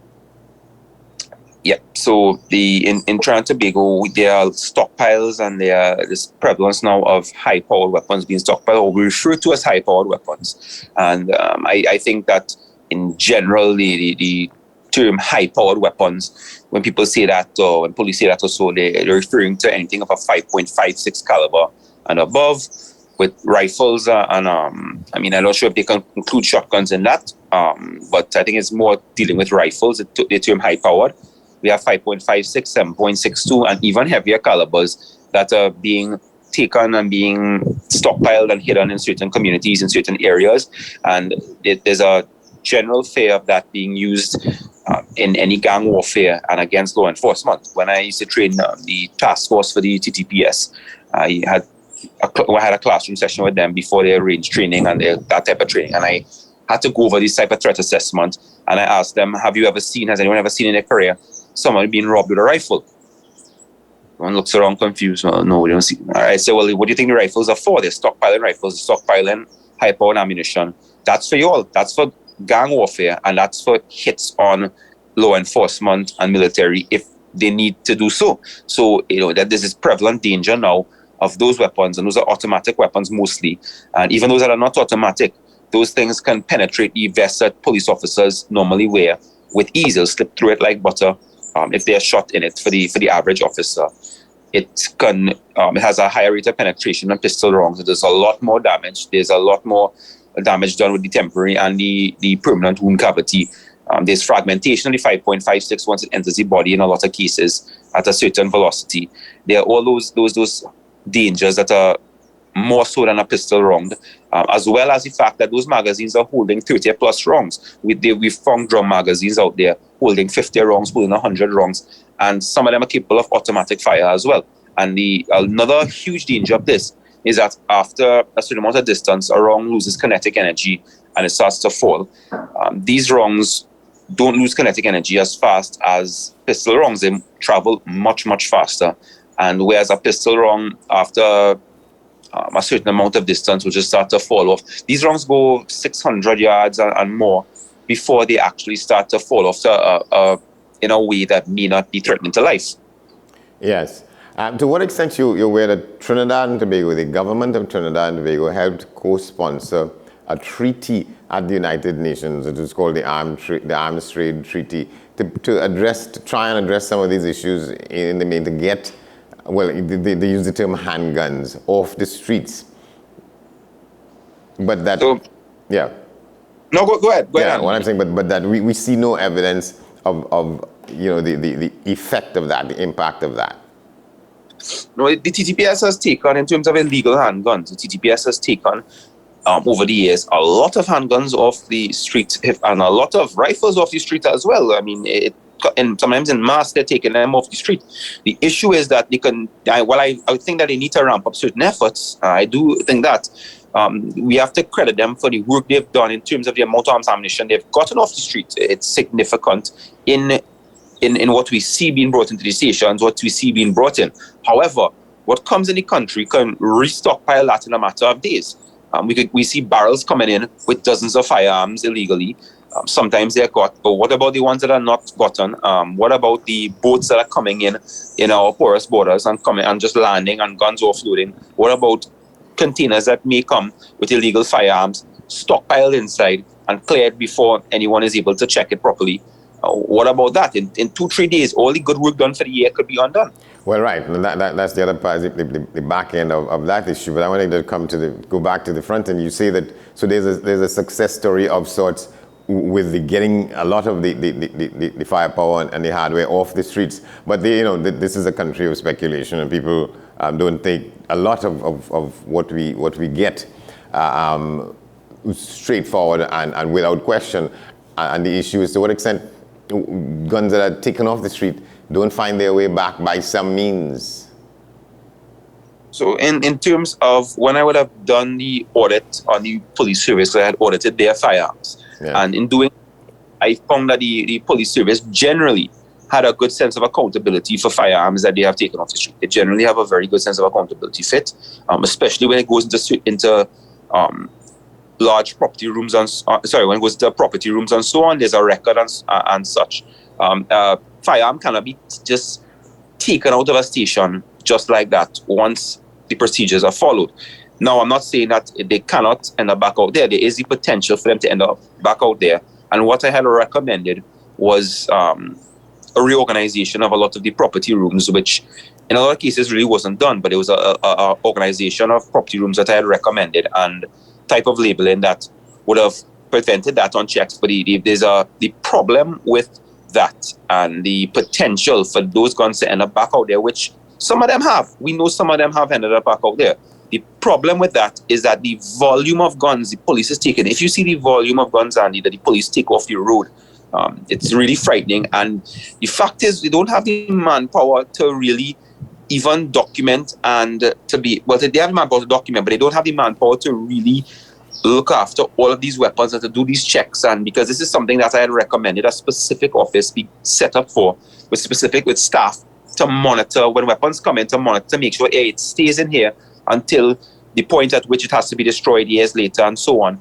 Yeah. So in Trinidad and Tobago, there are stockpiles and there is prevalence now of high-powered weapons being stockpiled, or we refer to as high-powered weapons. And I think that in general, the term high-powered weapons, when people say that, or when police say that or so, they're referring to anything of a 5.56 caliber and above, with rifles and I'm not sure if they can include shotguns in that, but I think it's more dealing with rifles, the term high-powered. We have 5.56, 7.62, and even heavier calibers that are being taken and being stockpiled and hidden in certain communities, in certain areas. And there's a general fear of that being used in any gang warfare and against law enforcement. When I used to train the task force for the TTPS, I had a classroom session with them before they arranged training and that type of training. And I had to go over this type of threat assessment. And I asked them, has anyone ever seen in their career someone being robbed with a rifle? One looks around confused. Well, no, we don't see. All right, so well, what do you think the rifles are for? They're stockpiling rifles, stockpiling high-powered ammunition. That's for you all. That's for gang warfare, and that's for hits on law enforcement and military if they need to do so. So, that there's this prevalent danger now of those weapons, and those are automatic weapons mostly. And even those that are not automatic, those things can penetrate the vest that police officers normally wear with ease. They'll slip through it like butter. If they're shot in it for the average officer, it has a higher rate of penetration than pistol rounds. There's a lot more damage. There's a lot more damage done with the temporary and the permanent wound cavity. There's fragmentation of the 5.56 once it enters the body in a lot of cases at a certain velocity. There are all those dangers that are more so than a pistol round, as well as the fact that those magazines are holding 30 plus rounds. We've found drum magazines out there holding 50 rounds, holding 100 rounds, and some of them are capable of automatic fire as well. And another huge danger of this is that after a certain amount of distance, a round loses kinetic energy and it starts to fall. These rounds don't lose kinetic energy as fast as pistol rounds. They travel much, much faster. And whereas a pistol round, after a certain amount of distance, will just start to fall off. These rounds go 600 yards and more before they actually start to fall off in a way that may not be threatening to life. Yes. To what extent you're aware that Trinidad and Tobago, the government of Trinidad and Tobago, helped co-sponsor a treaty at the United Nations. It was called the Arms Trade Treaty to try and address some of these issues in the main to get, well, they use the term handguns off the streets. But that, yeah. No, go ahead. Go ahead. What I'm saying, but that we see no evidence of the effect of that, the impact of that. No, the TTPS has taken, in terms of illegal handguns, the TTPS has taken over the years a lot of handguns off the street and a lot of rifles off the street as well. I mean, and sometimes in mass they're taking them off the street. The issue is that they can, I think that they need to ramp up certain efforts. I do think that we have to credit them for the work they've done in terms of the amount of arms ammunition they've gotten off the street. It's significant in what we see being brought into the stations, what we see being brought in. However, what comes in the country can restockpile that in a matter of days. We see barrels coming in with dozens of firearms illegally. Sometimes they're got, but what about the ones that are not gotten? What about the boats that are coming in our porous borders and coming and just landing and guns offloading? What about containers that may come with illegal firearms, stockpiled inside and cleared before anyone is able to check it properly? What about that? In 2-3 days, all the good work done for the year could be undone. Well, right. That's the other part, the back end of that issue. But I wanted to go back to the front end. You say that, so there's a success story of sorts with the getting a lot of the firepower and the hardware off the streets. But this is a country of speculation, and people don't think a lot of what we get straightforward and without question. And the issue is to what extent guns that are taken off the street don't find their way back by some means. So in terms of when I would have done the audit on the police service, I had audited their firearms. Yeah. And in doing, I found that the police service generally had a good sense of accountability for firearms that they have taken off the street. They generally have a very good sense of accountability fit, especially when it goes into large property rooms when it goes to property rooms and so on. There's a record and such. firearm cannot be just taken out of a station just like that once the procedures are followed. Now, I'm not saying that they cannot end up back out there. There is the potential for them to end up back out there. And what I had recommended was a reorganization of a lot of the property rooms, which in a lot of cases really wasn't done, but it was a organization of property rooms that I had recommended and type of labeling that would have prevented that on checks. But there's the problem with that and the potential for those guns to end up back out there, which some of them have. We know some of them have ended up back out there. The problem with that is that the volume of guns the police is taking, if you see the volume of guns, Andy, that the police take off the road, it's really frightening. And the fact is, we don't have the manpower to really even document and to be, well, they have the manpower to document, but they don't have the manpower to really look after all of these weapons and to do these checks. And because this is something that I had recommended a specific office be set up for, with staff to monitor when weapons come in, to monitor, to make sure it stays in here until the point at which it has to be destroyed years later and so on,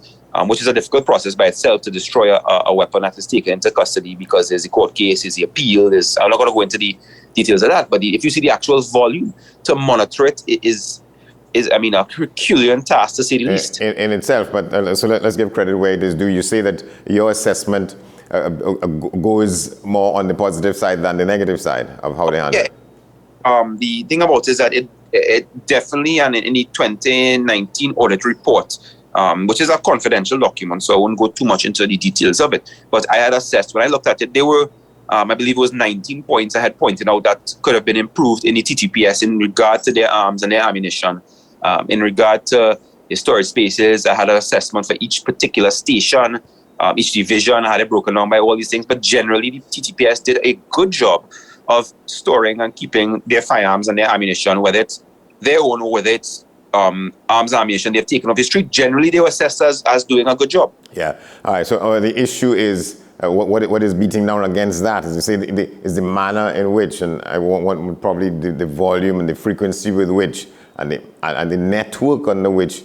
which is a difficult process by itself to destroy a weapon that is taken into custody because there's a court case, there's the appeal, I'm not going to go into the details of that, but if you see the actual volume, to monitor it is I mean, a Herculean task to say the least. In itself, but so let's give credit where it is due. You say that your assessment goes more on the positive side than the negative side of how they handle it. The thing about it is that it definitely, and in the 2019 audit report, which is a confidential document, so I won't go too much into the details of it, but I had assessed, when I looked at it, there were, I believe it was 19 points I had pointed out that could have been improved in the TTPS in regard to their arms and their ammunition. In regard to the storage spaces, I had an assessment for each particular station, each division. I had it broken down by all these things, but generally the TTPS did a good job of storing and keeping their firearms and their ammunition, whether it's their own or whether it's arms and ammunition they've taken off the street. Generally, they were assessed as doing a good job. Yeah. All right. So the issue is what is beating down against that, as you say, is the manner in which, and I want probably the volume and the frequency with which, and the network under which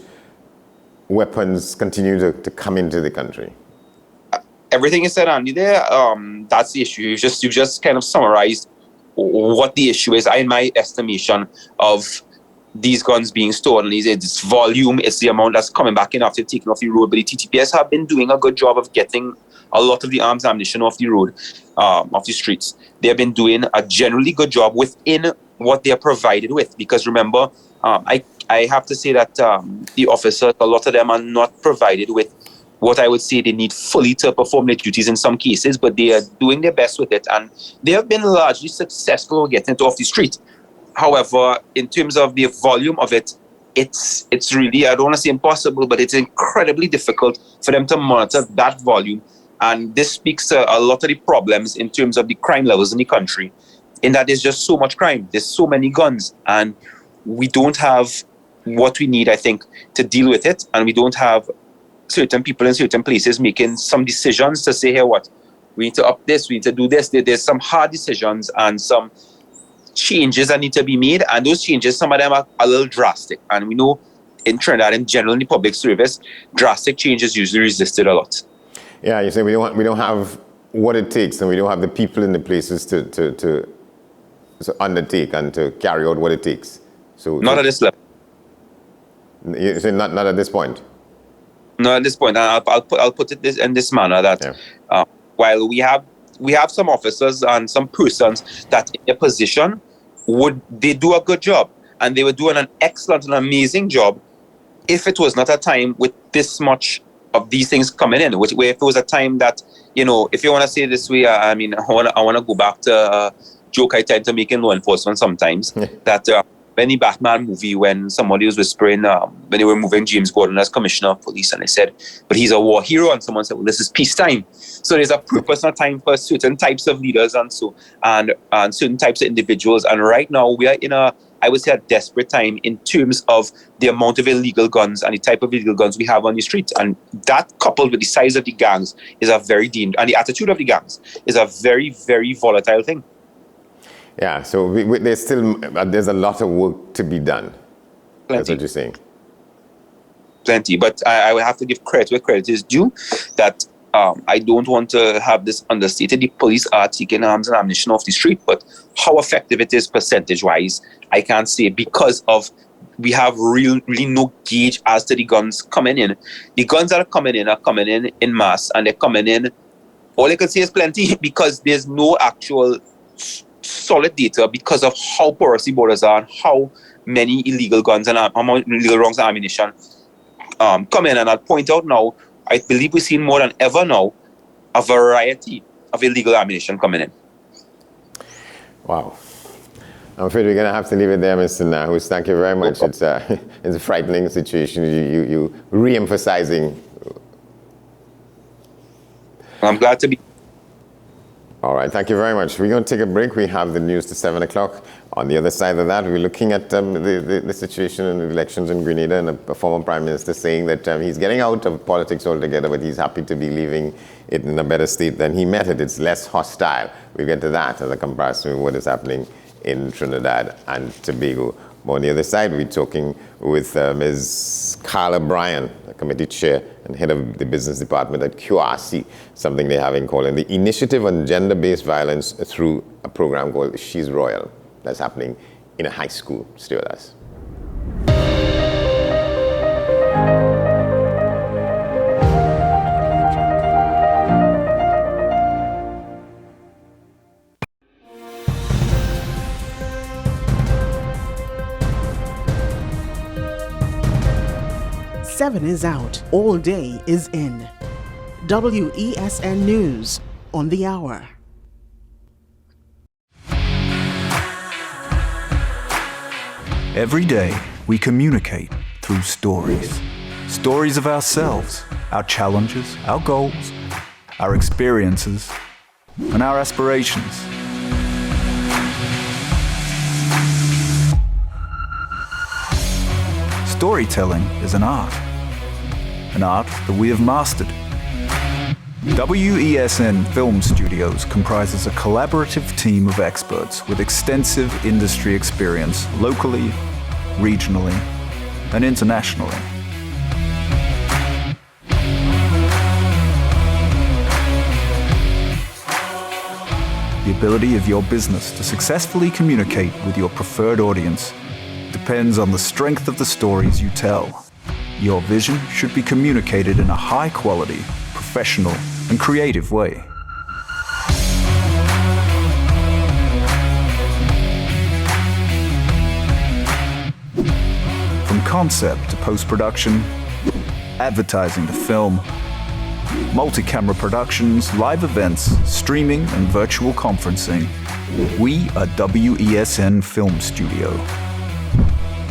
weapons continue to come into the country. Everything you said, Andy, there, that's the issue. You've just kind of summarized what the issue is. In my estimation of these guns being stolen, it's volume, it's the amount that's coming back in after taking off the road. But the TTPS have been doing a good job of getting a lot of the arms ammunition off the road, off the streets. They have been doing a generally good job within what they are provided with. Because remember, I have to say that the officers, a lot of them are not provided with what I would say they need fully to perform their duties in some cases, but they are doing their best with it, and they have been largely successful getting it off the street. However, in terms of the volume of it, it's really, I don't want to say impossible, but it's incredibly difficult for them to monitor that volume. And this speaks to a lot of the problems in terms of the crime levels in the country, in that there's just so much crime, there's so many guns, and we don't have what we need, I think, to deal with it, and we don't have certain people in certain places making some decisions to say, hey, what, we need to up this, we need to do this. There's some hard decisions and some changes that need to be made, and those changes, some of them are a little drastic. And we know in Trinidad, in general, in the public service, drastic changes usually resisted a lot. Yeah, you say we don't have what it takes, and we don't have the people in the places to undertake and to carry out what it takes. So not at this level. You say not at this point. No, at this point, and I'll put it in this manner that while we have some officers and some persons that in their position they do a good job, and they were doing an excellent and amazing job if it was not a time with this much of these things coming in, where if it was a time that, if you want to say it this way, I want to go back to a joke I tend to make in law enforcement sometimes, that any Batman movie, when somebody was whispering, when they were moving James Gordon as commissioner of police, and they said, but he's a war hero, and someone said, well, this is peacetime. So there's a purpose and a time for certain types of leaders and certain types of individuals. And right now we are in I would say a desperate time in terms of the amount of illegal guns and the type of illegal guns we have on the street. And that, coupled with the size of the gangs, is a very dangerous, and the attitude of the gangs is a very, very volatile thing. Yeah, so there's a lot of work to be done. Plenty. That's what you're saying. Plenty, but I would have to give credit where credit is due, that I don't want to have this understated. The police are taking arms and ammunition off the street, but how effective it is percentage-wise, I can't say, because of we have really no gauge as to the guns coming in. The guns that are coming in mass, and they're coming in. All I can say is plenty, because there's no actual solid data because of how porous the borders are and how many illegal guns and illegal rounds and ammunition come in. And I'll point out now, I believe we've seen more than ever now a variety of illegal ammunition coming in. Wow. I'm afraid we're going to have to leave it there, Mr. Nahus. Thank you very much. It's a frightening situation. You re-emphasizing. I'm glad to be. All right, thank you very much. We're going to take a break. We have the news to 7 o'clock. On the other side of that, we're looking at the situation in the elections in Grenada, and a former prime minister saying that he's getting out of politics altogether, but he's happy to be leaving it in a better state than he met it. It's less hostile. We'll get to that as a comparison with what is happening in Trinidad and Tobago. But on the other side, we're talking with Ms. Carla Bryan, a committee chair and head of the business department at QRC, something they're having called the Initiative on Gender-Based Violence through a program called She's Royal. That's happening in a high school. Stay with us. Seven is out. All day is in. WESN News on the hour. Every day, we communicate through stories. Stories of ourselves, our challenges, our goals, our experiences, and our aspirations. Storytelling is an art that we have mastered. WESN Film Studios comprises a collaborative team of experts with extensive industry experience locally, regionally, and internationally. The ability of your business to successfully communicate with your preferred audience depends on the strength of the stories you tell. Your vision should be communicated in a high-quality, professional, and creative way. From concept to post-production, advertising to film, multi-camera productions, live events, streaming, and virtual conferencing, we are WESN Film Studio.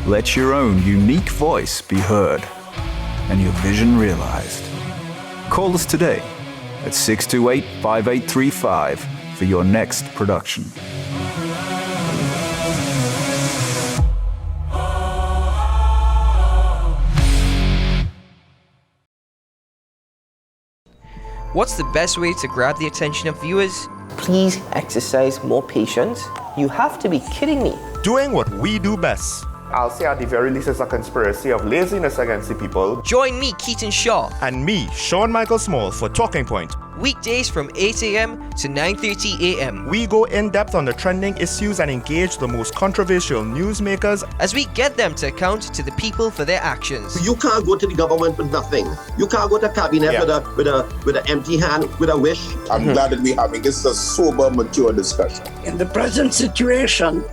Let your own unique voice be heard and your vision realized. Call us today at 628-5835 for your next production. What's the best way to grab the attention of viewers? Please exercise more patience. You have to be kidding me. Doing what we do best. I'll say at the very least it's a conspiracy of laziness against the people. Join me, Keaton Shaw. And me, Sean Michael Small, for Talking Point. Weekdays from 8 a.m. to 9:30 a.m. We go in-depth on the trending issues and engage the most controversial newsmakers as we get them to account to the people for their actions. You can't go to the government with nothing. You can't go to cabinet with an empty hand, with a wish. I'm glad that we're having this a sober, mature discussion. In the present situation,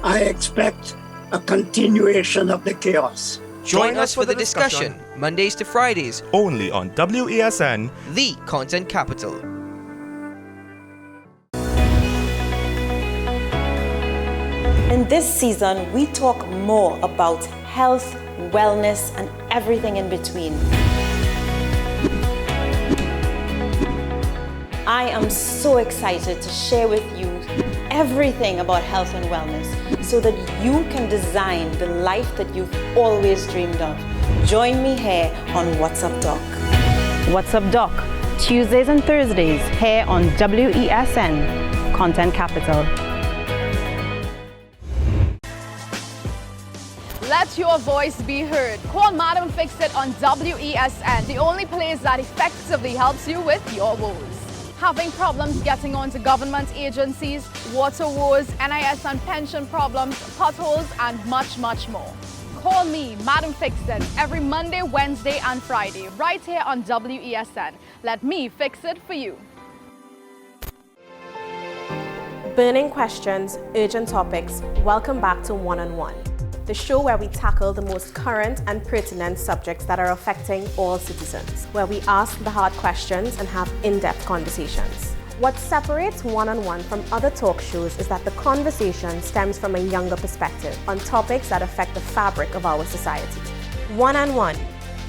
I expect a continuation of the chaos. Join us for the discussion, Mondays to Fridays, only on WESN, the content capital. In this season, we talk more about health, wellness, and everything in between. I am so excited to share with you everything about health and wellness so that you can design the life that you've always dreamed of. Join me here on What's Up Doc. What's Up Doc, Tuesdays and Thursdays here on WESN, Content Capital. Let's Let your voice be heard. Call Madam Fix It on WESN, the only place that effectively helps you with your woes. Having problems getting onto government agencies, water woes, NIS and pension problems, potholes, and much, much more. Call me, Madam Fix It, every Monday, Wednesday, and Friday, right here on WESN. Let me fix it for you. Burning questions, urgent topics. Welcome back to One on One, the show where we tackle the most current and pertinent subjects that are affecting all citizens, where we ask the hard questions and have in-depth conversations. What separates One on One from other talk shows is that the conversation stems from a younger perspective on topics that affect the fabric of our society. One on One,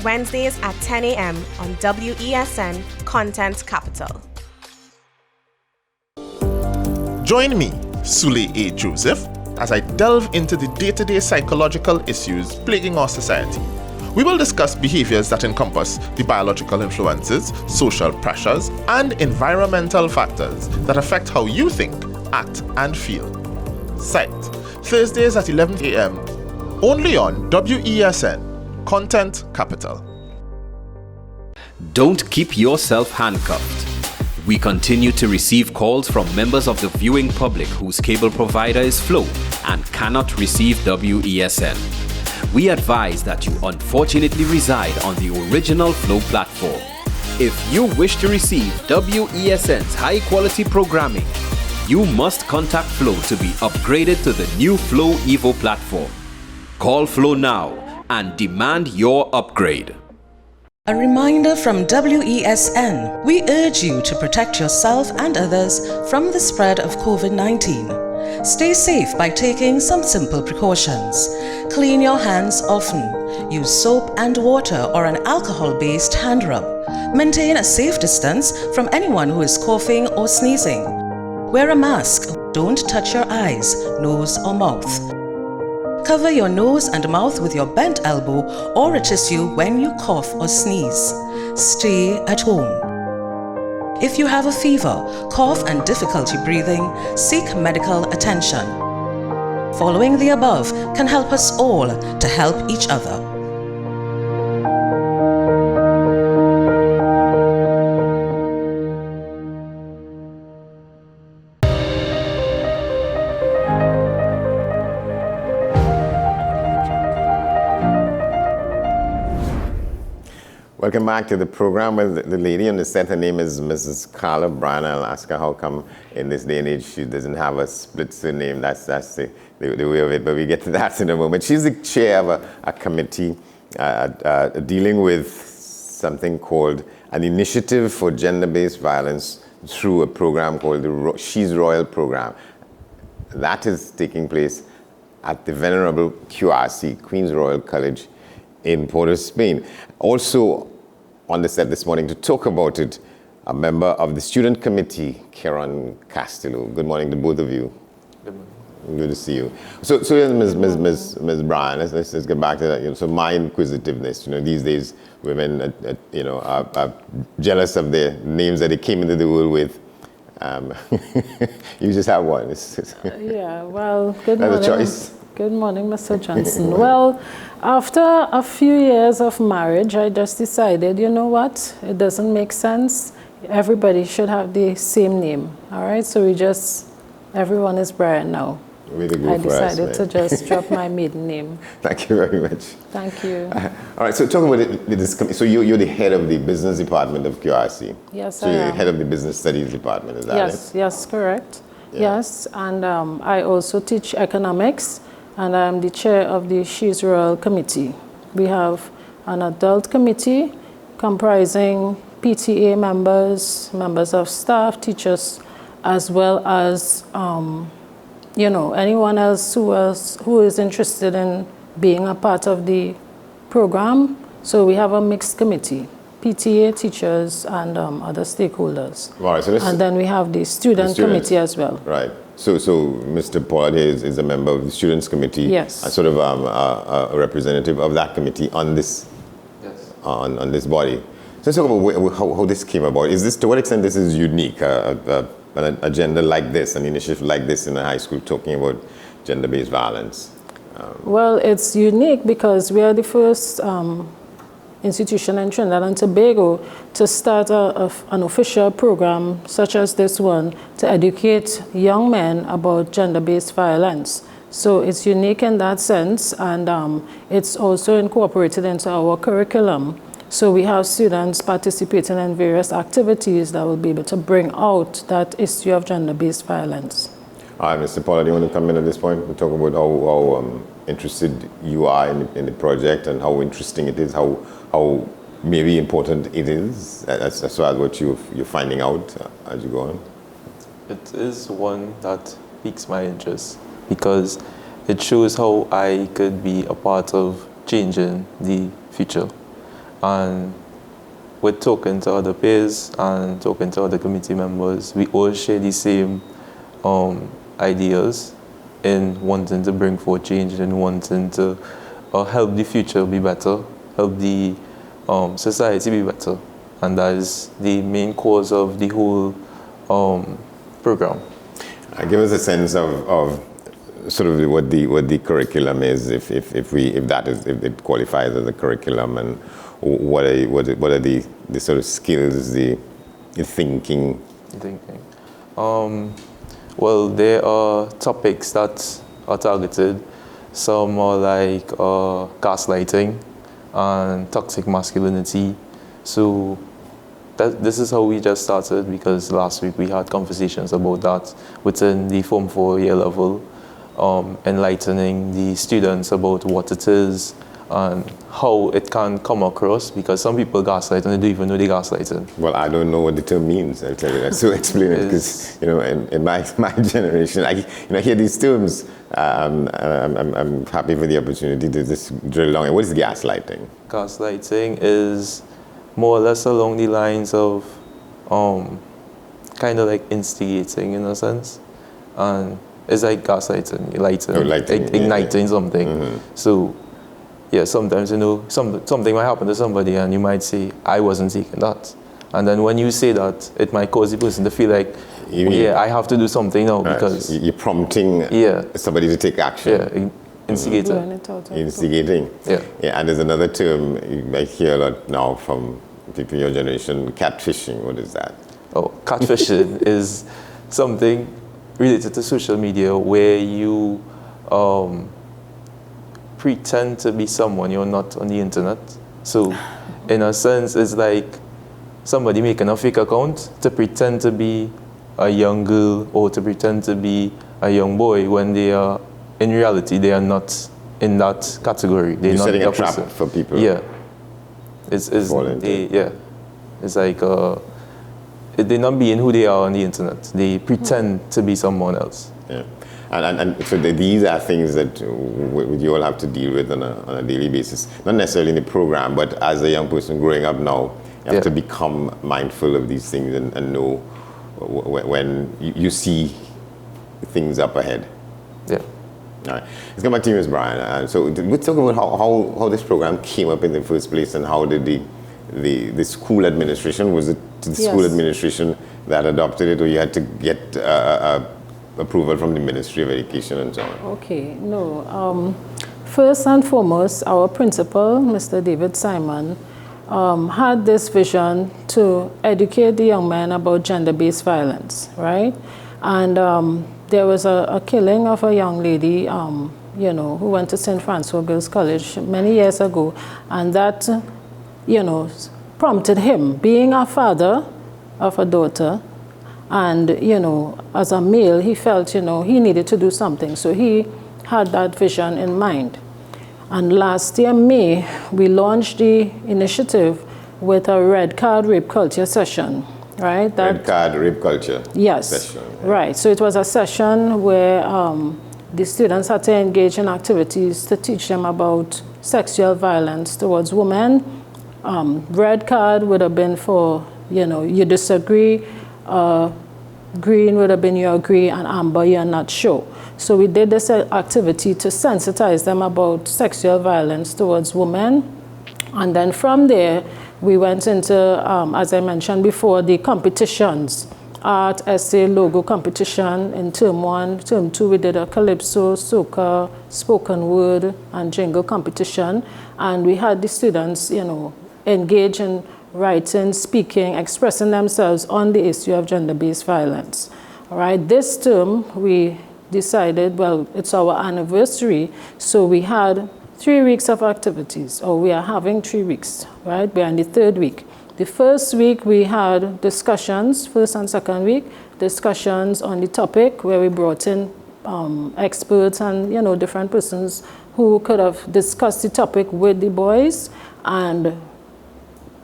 Wednesdays at 10 a.m. on WESN Content Capital. Join me, Sule A. Joseph, as I delve into the day-to-day psychological issues plaguing our society. We will discuss behaviors that encompass the biological influences, social pressures, and environmental factors that affect how you think, act, and feel. Sight, Thursdays at 11 a.m. only on WESN Content Capital. Don't keep yourself handcuffed. We continue to receive calls from members of the viewing public whose cable provider is Flow and cannot receive WESN. We advise that you unfortunately reside on the original Flow platform. If you wish to receive WESN's high-quality programming, you must contact Flow to be upgraded to the new Flow Evo platform. Call Flow now and demand your upgrade. A reminder from WESN. We urge you to protect yourself and others from the spread of COVID-19. Stay safe by taking some simple precautions. Clean your hands often. Use soap and water or an alcohol-based hand rub. Maintain a safe distance from anyone who is coughing or sneezing. Wear a mask. Don't touch your eyes, nose, or mouth. Cover your nose and mouth with your bent elbow or a tissue when you cough or sneeze. Stay at home. If you have a fever, cough, and difficulty breathing, seek medical attention. Following the above can help us all to help each other. Welcome back to the program. Well, the lady on the set, her name is Mrs. Carla Bryan. I'll ask her how come in this day and age she doesn't have a split surname. That's the way of it, but we get to that in a moment. She's the chair of a committee dealing with something called an initiative for gender-based violence through a program called the She's Royal program. That is taking place at the venerable QRC, Queen's Royal College in Port of Spain. Also on the set this morning to talk about it, a member of the student committee, Karen Castillo. Good morning to both of you. Good morning. Good to see you. So Ms. Bryan, let's get back to that. So my inquisitiveness, these days women, are jealous of their names that they came into the world with. You just have one. Yeah, well, good morning. That's a choice. Good morning, Mr. Johnson. Well, after a few years of marriage, I just decided, you know what? It doesn't make sense. Everybody should have the same name. All right? So everyone is Bryan now. I decided to just drop my maiden name. Thank you very much. Thank you. All right, so talk about this. So you're the head of the business department of QRC. Yes, so I you're am. the head of the business studies department, is that it? Yes, correct. Yeah. Yes, and I also teach economics, and I'm the chair of the She's Royal Committee. We have an adult committee comprising PTA members of staff, teachers, as well as anyone else who is interested in being a part of the program. So we have a mixed committee, PTA, teachers, and other stakeholders. Right, so and then we have the student committee as well. Right. So Mr. Pollard here is a member of the students committee. Yes. And sort of a representative of that committee on this on this body. So let's talk about how this came about. To what extent this is unique? An agenda like this, an initiative like this in a high school talking about gender-based violence? Well, it's unique because we are the first institution in Trinidad and Tobago to start an official program such as this one to educate young men about gender-based violence. So it's unique in that sense, and it's also incorporated into our curriculum. So we have students participating in various activities that will be able to bring out that issue of gender-based violence. All right, Mr. Paula, do you want to come in at this point and talk about how interested you are in the project and how interesting it is, how maybe important it is, as far as what you're finding out as you go on? It is one that piques my interest because it shows how I could be a part of changing the future. And with talking to other peers and talking to other committee members, we all share the same ideas in wanting to bring forth change and wanting to help the future be better, help the society be better. And that is the main cause of the whole program. Give us a sense of sort of what the curriculum is, if it qualifies as a curriculum, and what are the sort of skills, the thinking. Well, there are topics that are targeted. Some are like gaslighting and toxic masculinity. So this is how we just started, because last week we had conversations about that within the Form 4 year level, enlightening the students about what it is and how it can come across, because some people gaslight and they don't even know they're gaslighting. Well, I don't know what the term means, I'll tell you that. So explain it, because in my generation, I hear these terms. I'm happy for the opportunity to just drill down. What is gaslighting? Gaslighting is more or less along the lines of kind of like instigating, in a sense, and it's like gaslighting, igniting something. Mm-hmm. So yeah, sometimes something might happen to somebody and you might say, I wasn't taking that. And then when you say that, it might cause the person to feel like, I have to do something now, because you're prompting somebody to take action. Yeah, instigating. Instigating. Yeah, and there's another term you might hear a lot now from people in your generation, catfishing. What is that? Oh, catfishing is something related to social media where you pretend to be someone you're not on the internet. So in a sense, it's like somebody making a fake account to pretend to be a young girl or to pretend to be a young boy when they are, in reality, they are not in that category. They're not setting a trap for people. Yeah. It's like they're not being who they are on the internet. They pretend to be someone else. Yeah. And so these are things that you all have to deal with on a daily basis. Not necessarily in the program, but as a young person growing up now, you have to become mindful of these things and know when you see things up ahead. Yeah. All right. Let's come back to you, Ms. Brian. So let's talk about how this program came up in the first place, and how did the school administration, was it the school administration that adopted it, or you had to get approval from the Ministry of Education and so on? Okay, no. First and foremost, our principal, Mr. David Simon, had this vision to educate the young men about gender-based violence, right? And there was a killing of a young lady, who went to St. Francois Girls College many years ago, and that, prompted him, being a father of a daughter, and, as a male, he felt, he needed to do something. So he had that vision in mind. And last year, May, we launched the initiative with a Red Card Rape Culture session, right? Red Card Rape Culture session. Right. So it was a session where the students had to engage in activities to teach them about sexual violence towards women. Red card would have been for, you disagree. Green would have been you agree, and amber you're not sure. So we did this activity to sensitize them about sexual violence towards women. And then from there, we went into, as I mentioned before, the competitions. art, essay, logo competition in term 1. Term 2, we did a calypso, soca, spoken word, and jingle competition. And we had the students, engage in writing, speaking, expressing themselves on the issue of gender-based violence. All right, this term we decided, well, it's our anniversary, so we had 3 weeks of activities, or we are having 3 weeks, right? We're in the 3rd week. The first week we had discussions, first and second week, discussions on the topic where we brought in experts and, different persons who could have discussed the topic with the boys, and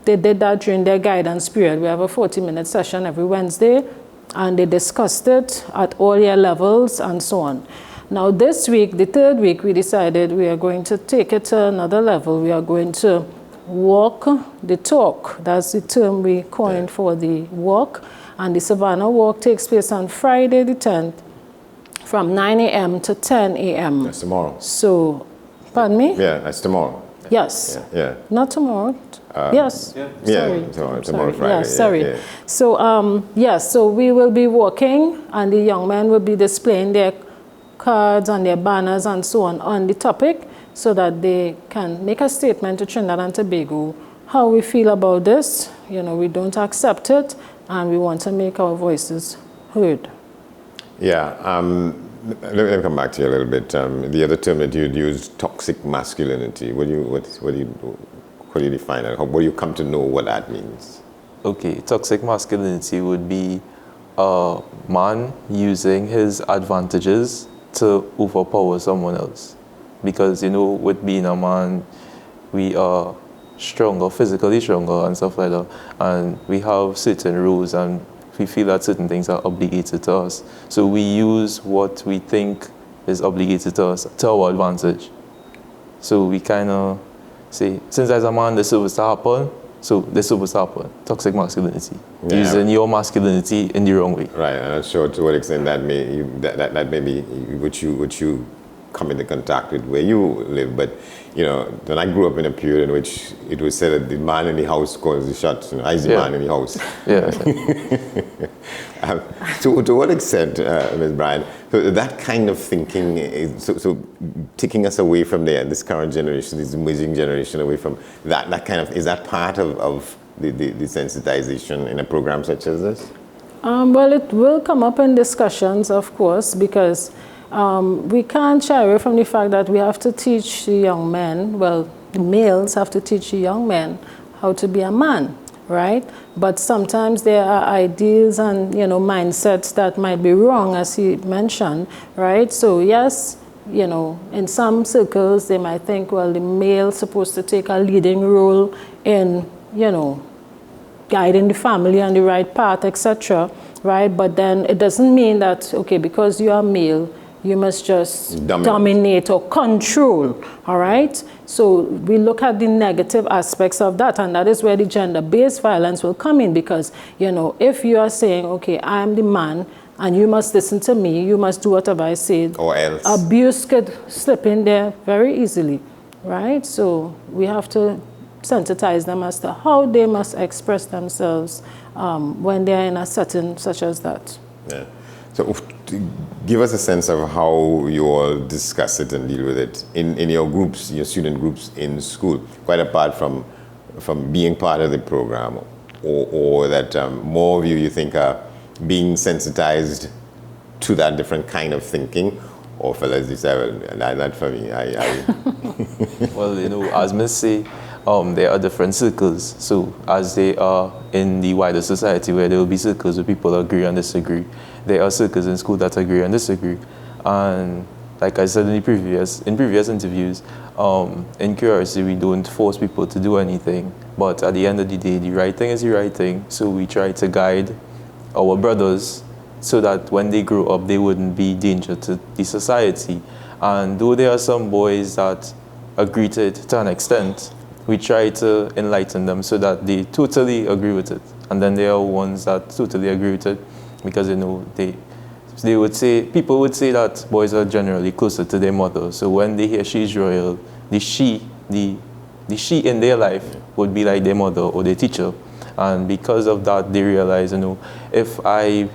they did that during their guidance period. We have a 40-minute session every Wednesday, and they discussed it at all year levels and so on. Now this week, the 3rd week, we decided we are going to take it to another level. We are going to walk the talk. That's the term we coined for the walk. And the Savannah Walk takes place on Friday the 10th from 9 a.m. to 10 a.m. That's tomorrow. So, pardon me? Yeah, that's tomorrow. Yes. Yeah. Not tomorrow. Yes. Yeah, tomorrow Friday. Yeah, sorry. Yeah. So, so we will be walking, and the young men will be displaying their cards and their banners and so on the topic, so that they can make a statement to Trinidad and Tobago how we feel about this. We don't accept it, and we want to make our voices heard. Yeah. Let me come back to you a little bit. The other term that you'd used, toxic masculinity. What do you define it? What do you come to know what that means? Okay, toxic masculinity would be a man using his advantages to overpower someone else. Because, with being a man, we are stronger, physically stronger and stuff like that. And we have certain rules, and we feel that certain things are obligated to us. So we use what we think is obligated to us to our advantage. So we kind of say, since as a man, this is supposed to happen, so this is supposed to happen. Toxic masculinity. Yeah. Using your masculinity in the wrong way. Right, and I'm sure to what extent that may be what you come into contact with where you live. But when I grew up in a period in which it was said that the man in the house calls the shots, I's the man in the house. Yeah. To what extent, Ms. Bryan, so that kind of thinking is so taking us away from there, this current generation, this emerging generation, away from that kind of, is that part of the sensitization in a program such as this? Well, it will come up in discussions, of course, because we can't shy away from the fact that we have to teach the young men, well, the males have to teach the young men how to be a man, right? But sometimes there are ideas and, mindsets that might be wrong, as he mentioned, right? So yes, in some circles, they might think, well, the male is supposed to take a leading role in, guiding the family on the right path, etc., right? But then it doesn't mean that, okay, because you are male, you must just dominate or control, all right? So we look at the negative aspects of that, and that is where the gender-based violence will come in, because, if you are saying, okay, I am the man, and you must listen to me, you must do whatever I say, or else abuse could slip in there very easily, right? So we have to sensitize them as to how they must express themselves when they're in a setting such as that. Yeah. So give us a sense of how you all discuss it and deal with it in your groups, your student groups in school, quite apart from being part of the program, or that more of you think are being sensitized to that different kind of thinking, or fellas decide, well, not for me. Well, as Ms. say, there are different circles. So as they are in the wider society, where there will be circles where people agree and disagree, there are circles in school that agree and disagree. And like I said in previous interviews, in Curiosity, we don't force people to do anything. But at the end of the day, the right thing is the right thing. So we try to guide our brothers so that when they grow up, they wouldn't be danger to the society. And though there are some boys that agree to it to an extent, we try to enlighten them so that they totally agree with it. And then there are ones that totally agree with it because they would say, people would say that boys are generally closer to their mother. So when they hear she's royal, the she in their life would be like their mother or their teacher. And because of that, they realize, if I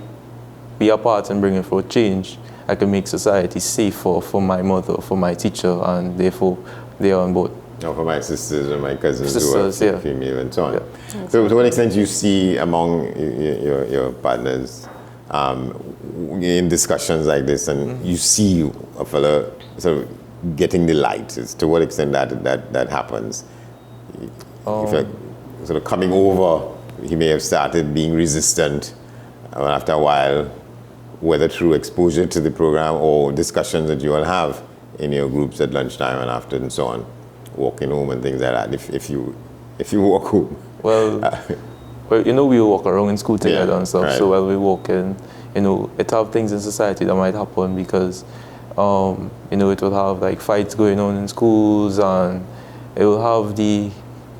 be a part in bringing forth change, I can make society safer for my mother, for my teacher, and therefore they are on board. For my sisters and my cousins Sisters, who are yeah. female and so on. Yeah. So to what extent you see among your partners in discussions like this, and you see a fellow sort of getting the light, as to what extent that happens? If you're sort of coming over, he may have started being resistant after a while, whether through exposure to the program or discussions that you all have in your groups at lunchtime and after and so on, walking home and things like that, if you walk home. Well, we walk around in school together and stuff, right. so while we walk in, it have things in society that might happen because, it will have like fights going on in schools, and it will have the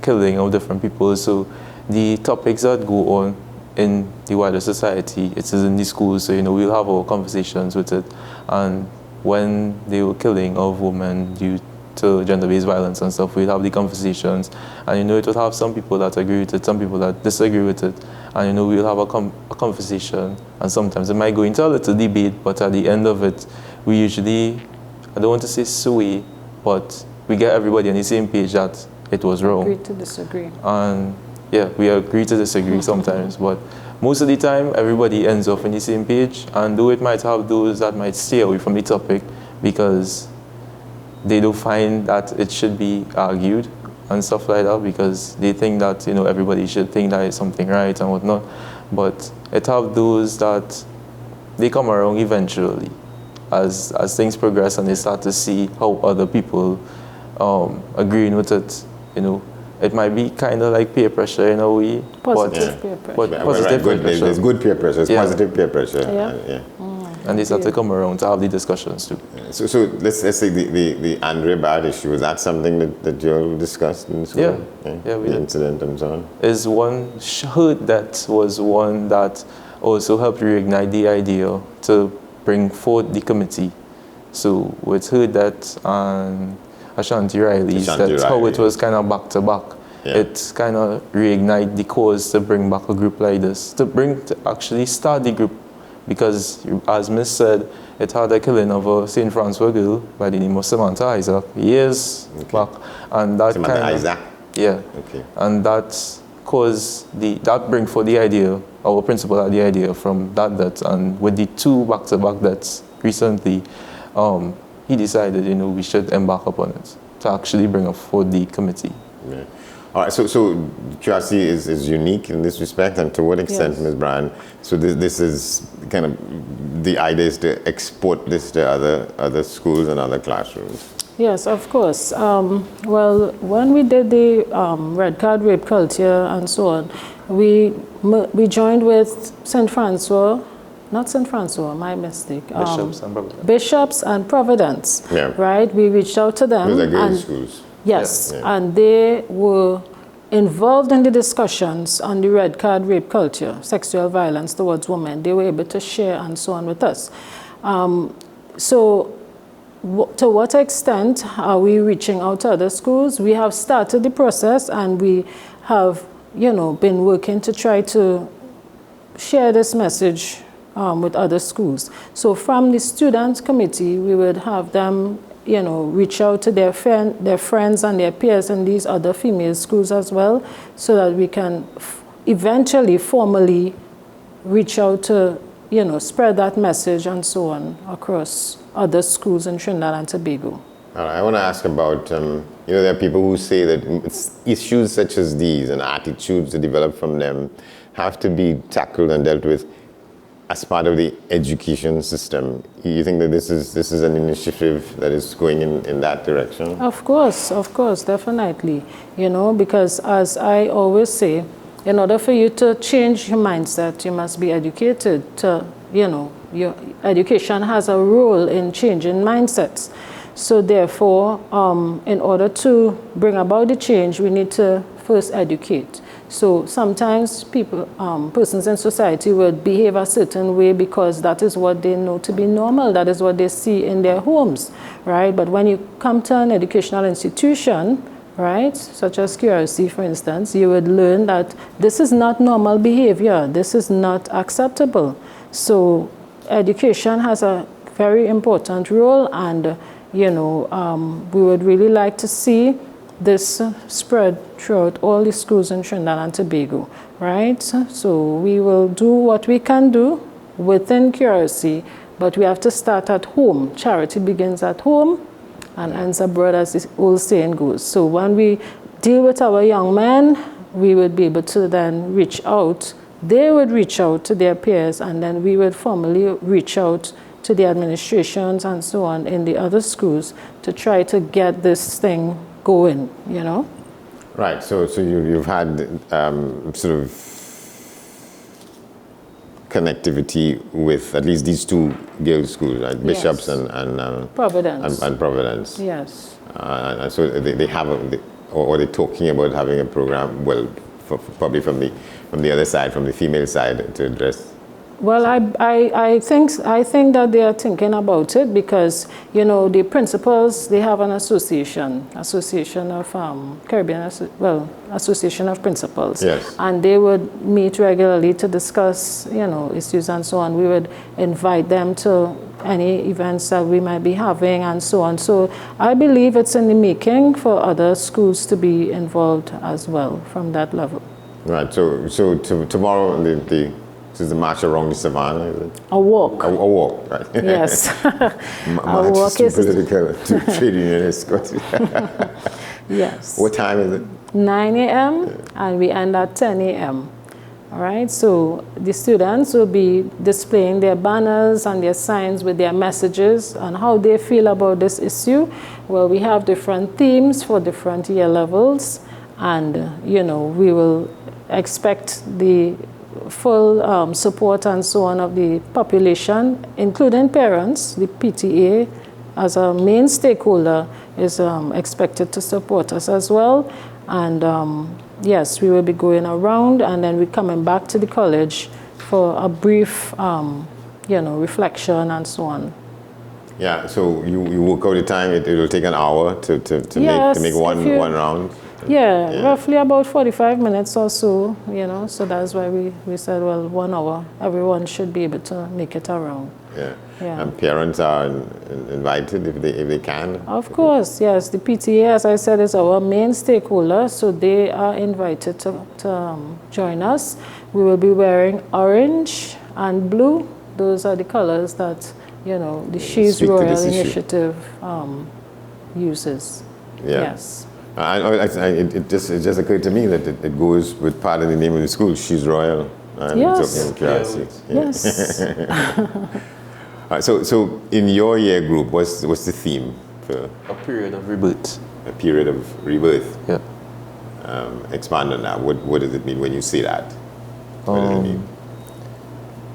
killing of different people. So the topics that go on in the wider society, it is in the schools, so we'll have our conversations with it. And when they were killing of women due to gender-based violence and stuff, we'll have the conversations, and it will have some people that agree with it, some people that disagree with it, and we'll have a conversation, and sometimes it might go into a little debate, but at the end of it, we usually, I don't want to say sway, but we get everybody on the same page that it was wrong. Agree to disagree. And yeah, we agree to disagree sometimes, but most of the time, everybody ends up on the same page, and though it might have those that might stay away from the topic because they don't find that it should be argued and stuff like that, because they think that, everybody should think that it's something right and whatnot. But it have those that they come around eventually as things progress, and they start to see how other people agreeing with it, It might be kind of like peer pressure in a way. Positive peer pressure. But positive peer pressure. There's good peer pressure, there's positive peer pressure. Yeah. And they start to come around to have the discussions too. So let's say the Andre Bad issue, is that something that you all discussed in school? Yeah, we the did. incident and so on? Is one heard that was one that also helped reignite the idea to bring forth the committee. So it's heard that and Ashanti Riley's, that's how it was kind of back to back. Yeah. It kind of reignite the cause to bring back a group like this, to actually start the group, because as Miss said, it had a killing of a St. Francois girl by the name of Samantha Isaac years back, and that Samantha kind of, Isaac? Yeah. Okay. And that caused that bring for the idea, our principal had the idea from that death, and with the two back-to-back deaths recently, he decided, we should embark upon it to actually bring up for the committee. Yeah. All right, so QRC is unique in this respect, and to what extent, Ms. Bryan? So this is kind of, the idea is to export this to other schools and other classrooms. Yes, of course. Well, when we did the red card rape culture and so on, we joined with St. Francois, not St. Francois, my mistake. Bishops and Providence. Yeah. Right? We reached out to them. Those are girls' schools. Yes, Yeah. and they were involved in the discussions on the red card rape culture, sexual violence towards women. They were able to share and so on with us. So to what extent are we reaching out to other schools? We have started the process, and we have, been working to try to share this message with other schools. So from the student committee, we would have them reach out to their friends and their peers in these other female schools as well, so that we can eventually formally reach out to, spread that message and so on across other schools in Trinidad and Tobago. I want to ask about, there are people who say that issues such as these and attitudes that develop from them have to be tackled and dealt with as part of the education system. You think that this is an initiative that is going in that direction? Of course, definitely. Because as I always say, in order for you to change your mindset, you must be educated to, your education has a role in changing mindsets. So therefore, in order to bring about the change, we need to first educate. So sometimes persons in society would behave a certain way because that is what they know to be normal. That is what they see in their homes, right? But when you come to an educational institution, right? Such as QRC, for instance, you would learn that this is not normal behavior. This is not acceptable. So education has a very important role, and we would really like to see this spread throughout all the schools in Trinidad and Tobago, right? So we will do what we can do within QRC, but we have to start at home. Charity begins at home and ends abroad, as the old saying goes. So when we deal with our young men, we would be able to then reach out. They would reach out to their peers, and then we would formally reach out to the administrations and so on in the other schools to try to get this thing going, Right. So you've had sort of connectivity with at least these two girls' schools, right? Bishops and Providence. And Providence. Yes. And so they have, or they're talking about having a program. Well, probably from the other side, from the female side, to address. Well, I think that they are thinking about it because, the principals, they have an association of Caribbean, Association of Principals. Yes. And they would meet regularly to discuss, issues and so on. We would invite them to any events that we might be having and so on. So I believe it's in the making for other schools to be involved as well from that level. Right. So tomorrow, this is the march around the savannah, is it? A walk. A walk, right? Yes. March walk to is political, to trade unionists. Yes. What time is it? 9 a.m. and we end at 10 a.m. All right, so the students will be displaying their banners and their signs with their messages on how they feel about this issue. Well, we have different themes for different year levels, and we will expect the full support and so on of the population, including parents. The PTA, as a main stakeholder, is expected to support us as well. And yes, we will be going around, and then we're coming back to the college for a brief, reflection and so on. Yeah. So you work out the time. It will take an hour to make one round. Yeah, roughly about 45 minutes or so, so that's why we said, well, 1 hour, everyone should be able to make it around. Yeah. Yeah. And parents are invited if they can. Of course, yes. The PTA, as I said, is our main stakeholder, so they are invited to join us. We will be wearing orange and blue. Those are the colors that, the She's Royal Initiative uses. Yeah. Yes. It just occurred to me that it goes with part of the name of the school, She's Royal. Yes. Yes. So in your year group, what's the theme for? A period of rebirth. A period of rebirth. Yeah. Expand on that. What does it mean when you say that? What does it mean?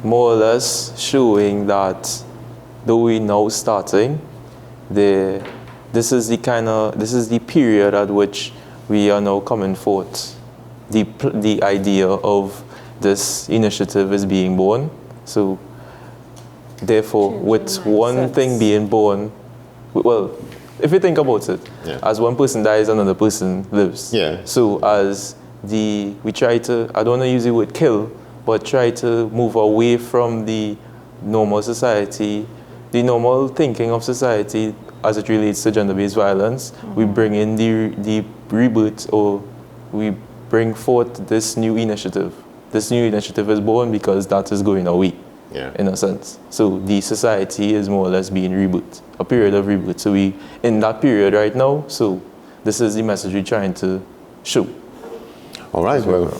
More or less showing that though we now starting, this is the period at which we are now coming forth. The idea of this initiative is being born. So therefore, with one thing being born, well, if you think about it, as one person dies, another person lives. Yeah. So as we try to, I don't want to use the word kill, but try to move away from the normal society, the normal thinking of society as it relates to gender-based violence. We bring in the rebirth, or we bring forth this new initiative. This new initiative is born because that is going away, in a sense. So the society is more or less being rebooted, a period of reboot. So we in that period right now. So this is the message we're trying to show. All right. Well,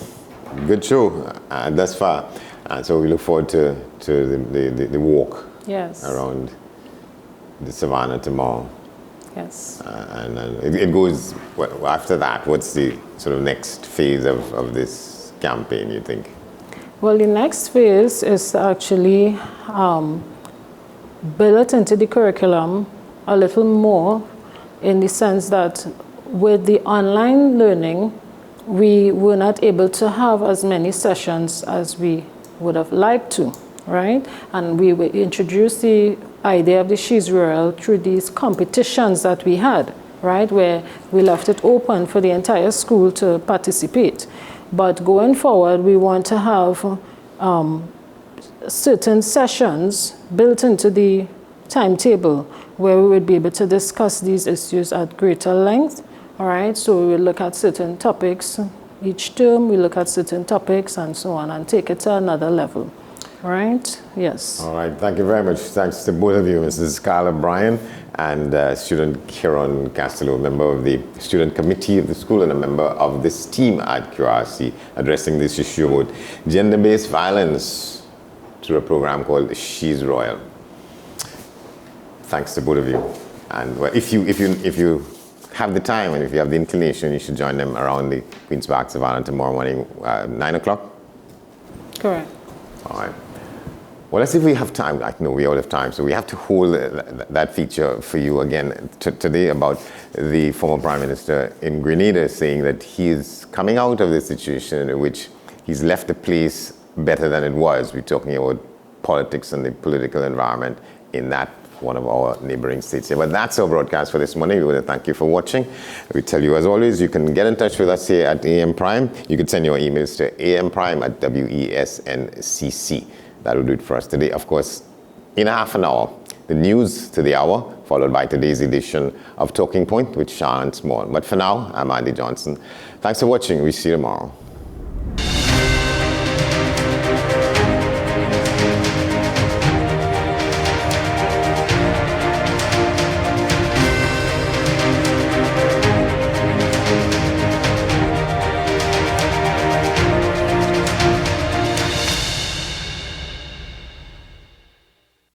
good show thus far. So we look forward to the walk around the savannah tomorrow. Yes. And then it goes, well, after that, what's the sort of next phase of this campaign, you think? Well, the next phase is actually built into the curriculum a little more, in the sense that with the online learning, we were not able to have as many sessions as we would have liked to, right? And we introduced the idea of the She's Royal through these competitions that we had. right, where we left it open for the entire school to participate. But going forward, we want to have certain sessions built into the timetable where we would be able to discuss these issues at greater length. All right, so we will look at certain topics each term, we look at certain topics and so on and take it to another level. All right, yes. All right, thank you very much. Thanks to both of you, Mrs. Carla Bryan and student Kieran Castello, member of the student committee of the school and a member of this team at QRC, addressing this issue about gender-based violence through a program called She's Royal. Thanks to both of you. And well, if you have the time and if you have the inclination, you should join them around the Queen's Park Savannah tomorrow morning, 9 o'clock. Correct. All right. Well, let's see if we have time. I know we're out of time, so we have to hold that feature for you again today about the former Prime Minister in Grenada saying that he is coming out of the situation in which he's left the place better than it was. We're talking about politics and the political environment in that one of our neighboring states here. But that's our broadcast for this morning. We want to thank you for watching. We tell you, as always, you can get in touch with us here at AM Prime. You can send your emails to amprime@wesncc. That will do it for us today. Of course, in half an hour, the news to the hour, followed by today's edition of Talking Point with Sharon Small. But for now, I'm Andy Johnson. Thanks for watching. We'll see you tomorrow.